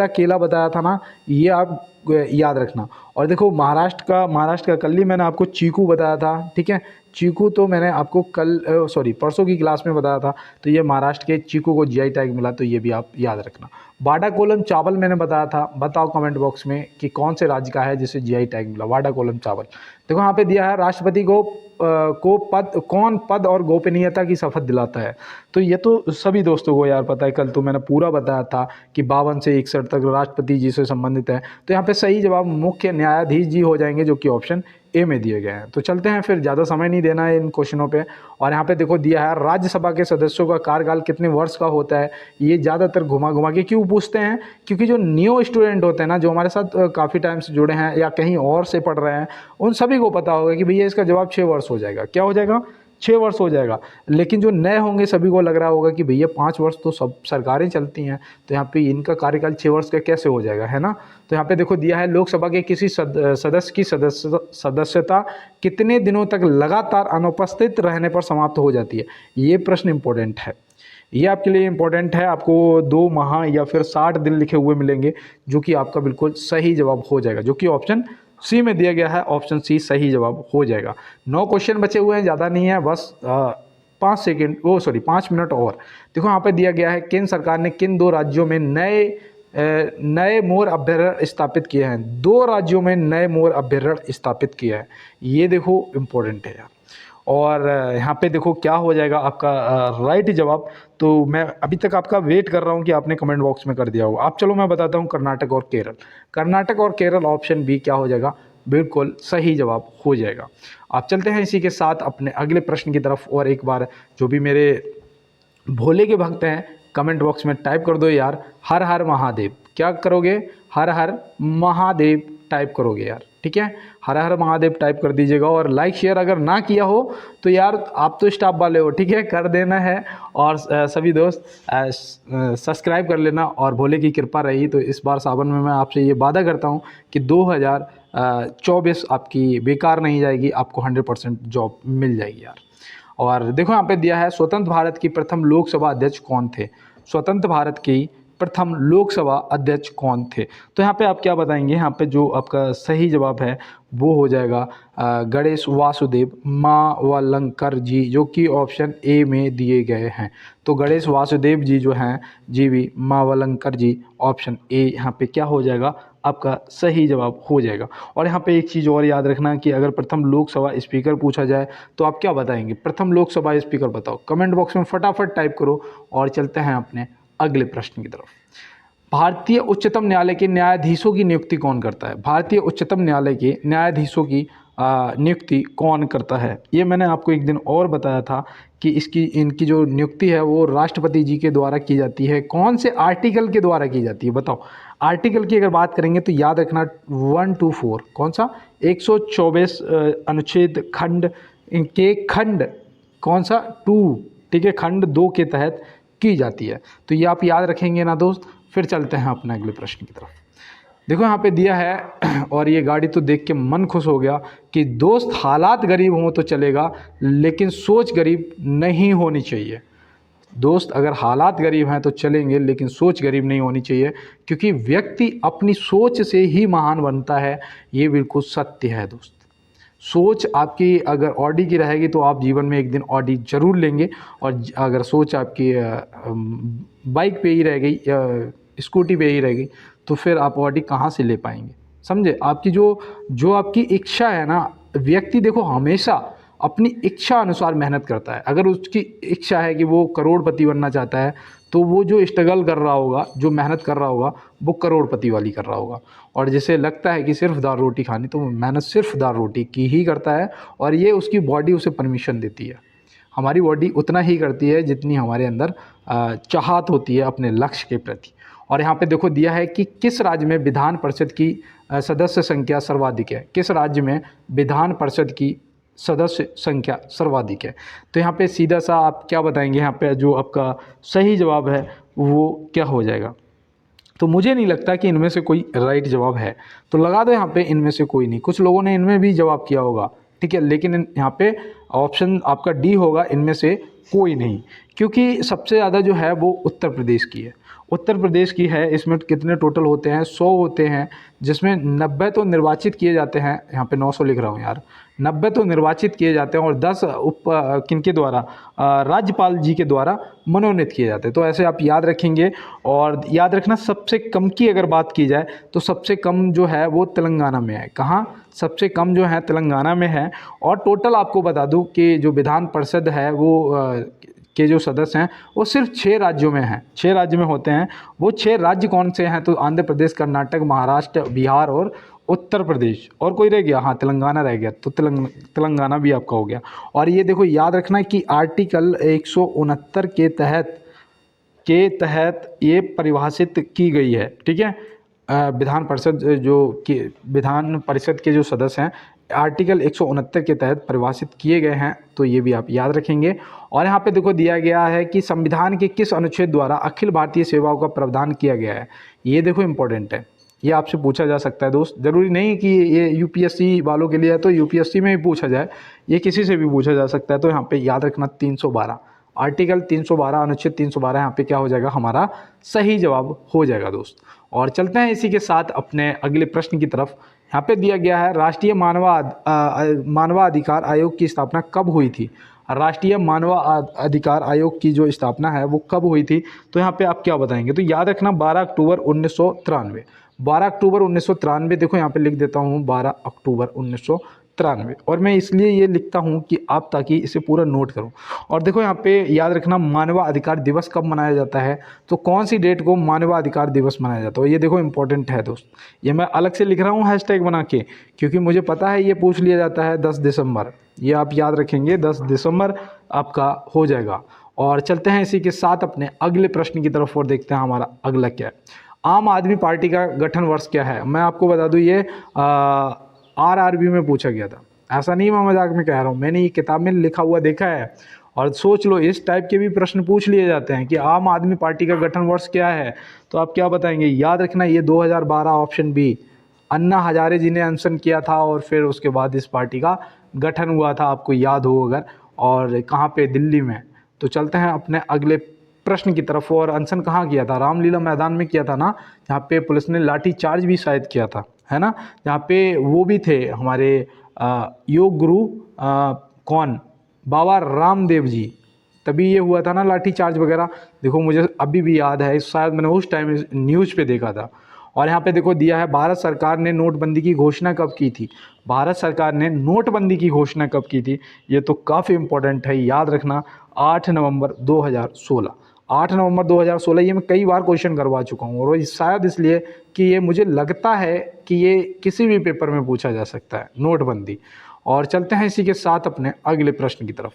केला बताया था ना, ये आप याद रखना। और देखो महाराष्ट्र का कल ही मैंने आपको चीकू बताया था, ठीक है। चीकू तो मैंने आपको परसों की क्लास में बताया था। तो ये महाराष्ट्र के चीकू को जीआई टैग मिला, तो ये भी आप याद रखना। वाडा कोलम चावल मैंने बताया था, बताओ कमेंट बॉक्स में कि कौन से राज्य का है जिसे जीआई टैग मिला वाडा कोलम चावल। देखो यहाँ पे दिया है, राष्ट्रपति को कौन पद और गोपनीयता की शपथ दिलाता है? तो ये तो सभी दोस्तों को यार पता है, कल तो मैंने पूरा बताया था कि 52 से 61 तक राष्ट्रपति जी से संबंधित है। तो यहाँ पे सही जवाब मुख्य न्यायाधीश जी हो जाएंगे, जो कि ऑप्शन ए में दिए गए हैं। तो चलते हैं, फिर ज़्यादा समय नहीं देना है इन क्वेश्चनों पे। और यहाँ पे देखो दिया है, राज्यसभा के सदस्यों का कार्यकाल कितने वर्ष का होता है? ये ज़्यादातर घुमा के क्यों पूछते हैं? क्योंकि जो न्यू स्टूडेंट होते हैं ना, जो हमारे साथ काफ़ी टाइम से जुड़े हैं या कहीं और से पढ़ रहे हैं, उन सभी को पता होगा कि भैया इसका जवाब 6 वर्ष हो जाएगा। क्या हो जाएगा? 6 वर्ष हो जाएगा। लेकिन जो नए होंगे सभी को लग रहा होगा कि भैया 5 वर्ष तो सब सरकारें चलती हैं, तो यहाँ पे इनका कार्यकाल 6 वर्ष का कैसे हो जाएगा, है ना। तो यहाँ पे देखो दिया है, लोकसभा के किसी सदस्य की सदस्यता कितने दिनों तक लगातार अनुपस्थित रहने पर समाप्त हो जाती है? ये प्रश्न इंपॉर्टेंट है, ये आपके लिए इंपॉर्टेंट है। आपको 2 माह या फिर 60 दिन लिखे हुए मिलेंगे, जो कि आपका बिल्कुल सही जवाब हो जाएगा, जो कि ऑप्शन सी में दिया गया है। ऑप्शन सी सही जवाब हो जाएगा। 9 क्वेश्चन बचे हुए हैं, ज़्यादा नहीं है, बस 5 मिनट और। देखो यहाँ पे दिया गया है, केंद्र सरकार ने किन 2 राज्यों में नए मोर अभ्यारण्य स्थापित किए हैं? 2 राज्यों में नए मोर अभ्यारण्य स्थापित किया है। ये देखो इम्पोर्टेंट है यार। और यहाँ पे देखो क्या हो जाएगा आपका राइट जवाब। तो मैं अभी तक आपका वेट कर रहा हूँ कि आपने कमेंट बॉक्स में कर दिया हो। आप चलो मैं बताता हूँ, कर्नाटक और केरल ऑप्शन बी क्या हो जाएगा? बिल्कुल सही जवाब हो जाएगा। आप चलते हैं इसी के साथ अपने अगले प्रश्न की तरफ। और एक बार जो भी मेरे भोले के भक्त हैं, कमेंट बॉक्स में टाइप कर दो यार, हर हर महादेव। क्या करोगे? हर हर महादेव टाइप करोगे यार, ठीक है। हर हर महादेव टाइप कर दीजिएगा। और लाइक शेयर अगर ना किया हो तो यार आप तो स्टाफ वाले हो, ठीक है, कर देना है। और सभी दोस्त सब्सक्राइब कर लेना। और भोले की कृपा रही तो इस बार सावन में मैं आपसे ये वादा करता हूँ कि 2024 आपकी बेकार नहीं जाएगी, आपको 100% जॉब मिल जाएगी यार। और देखो यहाँ पे दिया है, स्वतंत्र भारत की प्रथम लोकसभा अध्यक्ष कौन थे? स्वतंत्र भारत की प्रथम लोकसभा अध्यक्ष कौन थे? तो यहाँ पे आप क्या बताएंगे? यहाँ पे जो आपका सही जवाब है वो हो जाएगा गणेश वासुदेव मावलंकर जी, जो कि ऑप्शन ए में दिए गए हैं। तो गणेश वासुदेव जी जो हैं G V Mavalankar ji, option A यहाँ पे क्या हो जाएगा? आपका सही जवाब हो जाएगा। और यहाँ पे एक चीज़ और याद रखना कि अगर प्रथम लोकसभा स्पीकर पूछा जाए तो आप क्या बताएंगे? प्रथम लोकसभा स्पीकर बताओ। कमेंट बॉक्स में फटाफट टाइप करो और चलते हैं अपने अगले प्रश्न की तरफ। भारतीय उच्चतम न्यायालय के न्यायाधीशों की नियुक्ति कौन करता है? भारतीय उच्चतम न्यायालय के न्यायाधीशों की नियुक्ति कौन करता है? ये मैंने आपको एक दिन और बताया था कि इनकी जो नियुक्ति है वो राष्ट्रपति जी के द्वारा की जाती है। कौन से आर्टिकल के द्वारा की जाती है बताओ? आर्टिकल की अगर बात करेंगे तो याद रखना 124, कौन सा? 124 अनुच्छेद खंड के खंड कौन सा? 2, ठीक है, खंड 2 के तहत की जाती है। तो ये आप याद रखेंगे ना दोस्त। फिर चलते हैं अपने अगले प्रश्न की तरफ। देखो यहाँ पे दिया है और ये गाड़ी तो देख के मन खुश हो गया कि दोस्त हालात गरीब हों तो चलेगा लेकिन सोच गरीब नहीं होनी चाहिए। दोस्त अगर हालात गरीब हैं तो चलेंगे लेकिन सोच गरीब नहीं होनी चाहिए, क्योंकि व्यक्ति अपनी सोच से ही महान बनता है। ये बिल्कुल सत्य है दोस्त। सोच आपकी अगर ऑडी की रहेगी तो आप जीवन में एक दिन ऑडी ज़रूर लेंगे, और अगर सोच आपकी बाइक पे ही रह गई या स्कूटी पे ही रह गई तो फिर आप ऑडी कहाँ से ले पाएंगे? समझे? आपकी जो आपकी इच्छा है ना, व्यक्ति देखो हमेशा अपनी इच्छा अनुसार मेहनत करता है। अगर उसकी इच्छा है कि वो करोड़पति बनना चाहता है तो वो जो स्ट्रगल कर रहा होगा, जो मेहनत कर रहा होगा, वो करोड़पति वाली कर रहा होगा। और जिसे लगता है कि सिर्फ दाल रोटी खानी, तो वो मेहनत सिर्फ दाल रोटी की ही करता है, और ये उसकी बॉडी उसे परमिशन देती है। हमारी बॉडी उतना ही करती है जितनी हमारे अंदर चाहत होती है अपने लक्ष्य के प्रति। और यहाँ पे देखो दिया है कि किस राज्य में विधान परिषद की सदस्य संख्या सर्वाधिक है? किस राज्य में विधान परिषद की सदस्य संख्या सर्वाधिक है? तो यहाँ पे सीधा सा आप क्या बताएंगे? यहाँ पे जो आपका सही जवाब है वो क्या हो जाएगा? तो मुझे नहीं लगता कि इनमें से कोई राइट जवाब है, तो लगा दो यहाँ पे इनमें से कोई नहीं। कुछ लोगों ने इनमें भी जवाब किया होगा, ठीक है, लेकिन यहाँ पे ऑप्शन आपका डी होगा, इनमें से कोई नहीं, क्योंकि सबसे ज़्यादा जो है वो उत्तर प्रदेश की है। उत्तर प्रदेश की है। इसमें कितने टोटल होते हैं? 100 होते हैं, जिसमें 90 तो निर्वाचित किए जाते हैं। यहाँ पे 900 लिख रहा हूँ यार, 90 तो निर्वाचित किए जाते हैं और 10 किनके द्वारा? राज्यपाल जी के द्वारा मनोनीत किए जाते हैं। तो ऐसे आप याद रखेंगे। और याद रखना सबसे कम की अगर बात की जाए तो सबसे कम जो है वो तेलंगाना में है। कहाँ? सबसे कम जो है तेलंगाना में है। और टोटल आपको बता दूं कि जो विधान परिषद है वो के जो सदस्य हैं वो सिर्फ 6 राज्यों में हैं, 6 राज्य में होते हैं। वो 6 राज्य कौन से हैं? तो आंध्र प्रदेश, कर्नाटक, महाराष्ट्र, बिहार और उत्तर प्रदेश। और कोई रह गया? हाँ, तेलंगाना रह गया। तो तेलंगाना भी आपका हो गया। और ये देखो याद रखना कि आर्टिकल 169 के तहत ये परिभाषित की गई है, ठीक है। विधान परिषद के जो सदस्य हैं आर्टिकल 169 के तहत परिभाषित किए गए हैं, तो ये भी आप याद रखेंगे। और यहाँ पे देखो दिया गया है कि संविधान के किस अनुच्छेद द्वारा अखिल भारतीय सेवाओं का प्रावधान किया गया है। ये देखो इम्पोर्टेंट है, ये आपसे पूछा जा सकता है दोस्त। ज़रूरी नहीं कि ये यूपीएससी वालों के लिए है तो यूपीएससी में भी पूछा जाए, ये किसी से भी पूछा जा सकता है। तो यहाँ पे याद रखना 312, आर्टिकल 312, अनुच्छेद 312 यहाँ पे क्या हो जाएगा? हमारा सही जवाब हो जाएगा दोस्त। और चलते हैं इसी के साथ अपने अगले प्रश्न की तरफ। यहाँ पे दिया गया है राष्ट्रीय मानवाधिकार आयोग की स्थापना कब हुई थी? राष्ट्रीय मानवाधिकार आयोग की जो स्थापना है वो कब हुई थी? तो यहाँ पे आप क्या बताएंगे? तो याद रखना 12 अक्टूबर 1993। 12 अक्टूबर 1993, देखो यहाँ पे लिख देता हूँ 12 अक्टूबर 1993। और मैं इसलिए ये लिखता हूँ कि आप ताकि इसे पूरा नोट करो। और देखो यहाँ पे याद रखना मानवाधिकार दिवस कब मनाया जाता है? तो कौन सी डेट को मानवाधिकार दिवस मनाया जाता है? ये देखो इंपॉर्टेंट है दोस्त, ये मैं अलग से लिख रहा हूँ हैशटैग बना के, क्योंकि मुझे पता है ये पूछ लिया जाता है 10 दिसंबर। ये आप याद रखेंगे, 10 दिसंबर आपका हो जाएगा। और चलते हैं इसी के साथ अपने अगले प्रश्न की तरफ और देखते हैं हमारा अगला क्या है। आम आदमी पार्टी का गठन वर्ष क्या है? मैं आपको बता दूं ये आरआरबी में पूछा गया था, ऐसा नहीं मैं मजाक में कह रहा हूँ, मैंने ये किताब में लिखा हुआ देखा है। और सोच लो इस टाइप के भी प्रश्न पूछ लिए जाते हैं कि आम आदमी पार्टी का गठन वर्ष क्या है? तो आप क्या बताएंगे? याद रखना ये 2012, ऑप्शन बी। अन्ना हजारे जी ने अनशन किया था और फिर उसके बाद इस पार्टी का गठन हुआ था, आपको याद हो अगर, और कहाँ पे? दिल्ली में। तो चलते हैं अपने अगले प्रश्न की तरफ। और अनशन कहाँ किया था? रामलीला मैदान में किया था ना, जहाँ पे पुलिस ने लाठी चार्ज भी शायद किया था, है ना, जहाँ पे वो भी थे हमारे योग गुरु कौन, बाबा रामदेव जी, तभी ये हुआ था ना लाठी चार्ज वगैरह। देखो मुझे अभी भी याद है, शायद मैंने उस टाइम न्यूज़ पे देखा था। और यहाँ पे देखो दिया है, भारत सरकार ने नोटबंदी की घोषणा कब की थी? भारत सरकार ने नोटबंदी की घोषणा कब की थी? ये तो काफ़ी इंपॉर्टेंट है, याद रखना, 8 नवंबर 2016। 8 नवंबर 2016, ये मैं कई बार क्वेश्चन करवा चुका हूँ, और शायद इसलिए कि ये मुझे लगता है कि ये किसी भी पेपर में पूछा जा सकता है, नोटबंदी। और चलते हैं इसी के साथ अपने अगले प्रश्न की तरफ।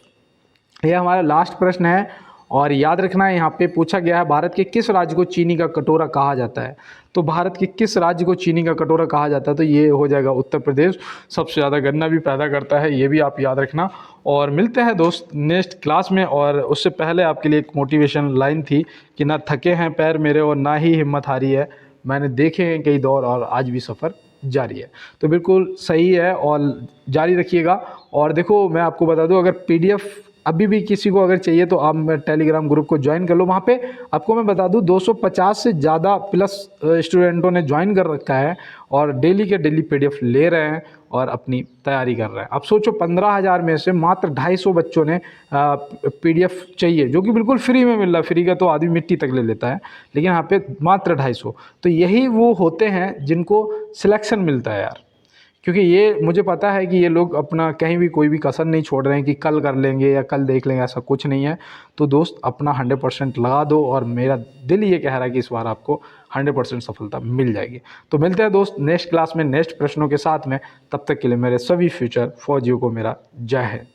यह हमारा लास्ट प्रश्न है, और याद रखना है यहाँ पे पूछा गया है, भारत के किस राज्य को चीनी का कटोरा कहा जाता है? तो भारत के किस राज्य को चीनी का कटोरा कहा जाता है? तो ये हो जाएगा उत्तर प्रदेश। सबसे ज़्यादा गन्ना भी पैदा करता है, ये भी आप याद रखना। और मिलते हैं दोस्त नेक्स्ट क्लास में। और उससे पहले आपके लिए एक मोटिवेशन लाइन थी कि ना थके हैं पैर मेरे और ना ही हिम्मत हारी है, मैंने देखे हैं कई दौर और आज भी सफ़र जारी है। तो बिल्कुल सही है, और जारी रखिएगा। और देखो मैं आपको बता दूं, अगर PDF अभी भी किसी को अगर चाहिए तो आप टेलीग्राम ग्रुप को ज्वाइन कर लो। वहाँ पे आपको मैं बता दूं 250 से ज़्यादा प्लस स्टूडेंटों ने ज्वाइन कर रखा है, और डेली के डेली PDF ले रहे हैं और अपनी तैयारी कर रहे हैं। अब सोचो 15,000 में से मात्र 250 बच्चों ने PDF चाहिए, जो कि बिल्कुल फ्री में मिल रहा है। फ्री का तो आदमी मिट्टी तक ले लेता है, लेकिन यहाँ पे मात्र 250। तो यही वो होते हैं जिनको सिलेक्शन मिलता है यार, क्योंकि ये मुझे पता है कि ये लोग अपना कहीं भी कोई भी कसर नहीं छोड़ रहे हैं कि कल कर लेंगे या कल देख लेंगे, ऐसा कुछ नहीं है। तो दोस्त अपना 100% लगा दो, और मेरा दिल ये कह रहा है कि इस बार आपको 100% सफलता मिल जाएगी। तो मिलते हैं दोस्त नेक्स्ट क्लास में नेक्स्ट प्रश्नों के साथ में। तब तक के लिए मेरे सभी फ्यूचर फौजियों को मेरा जय हिंद।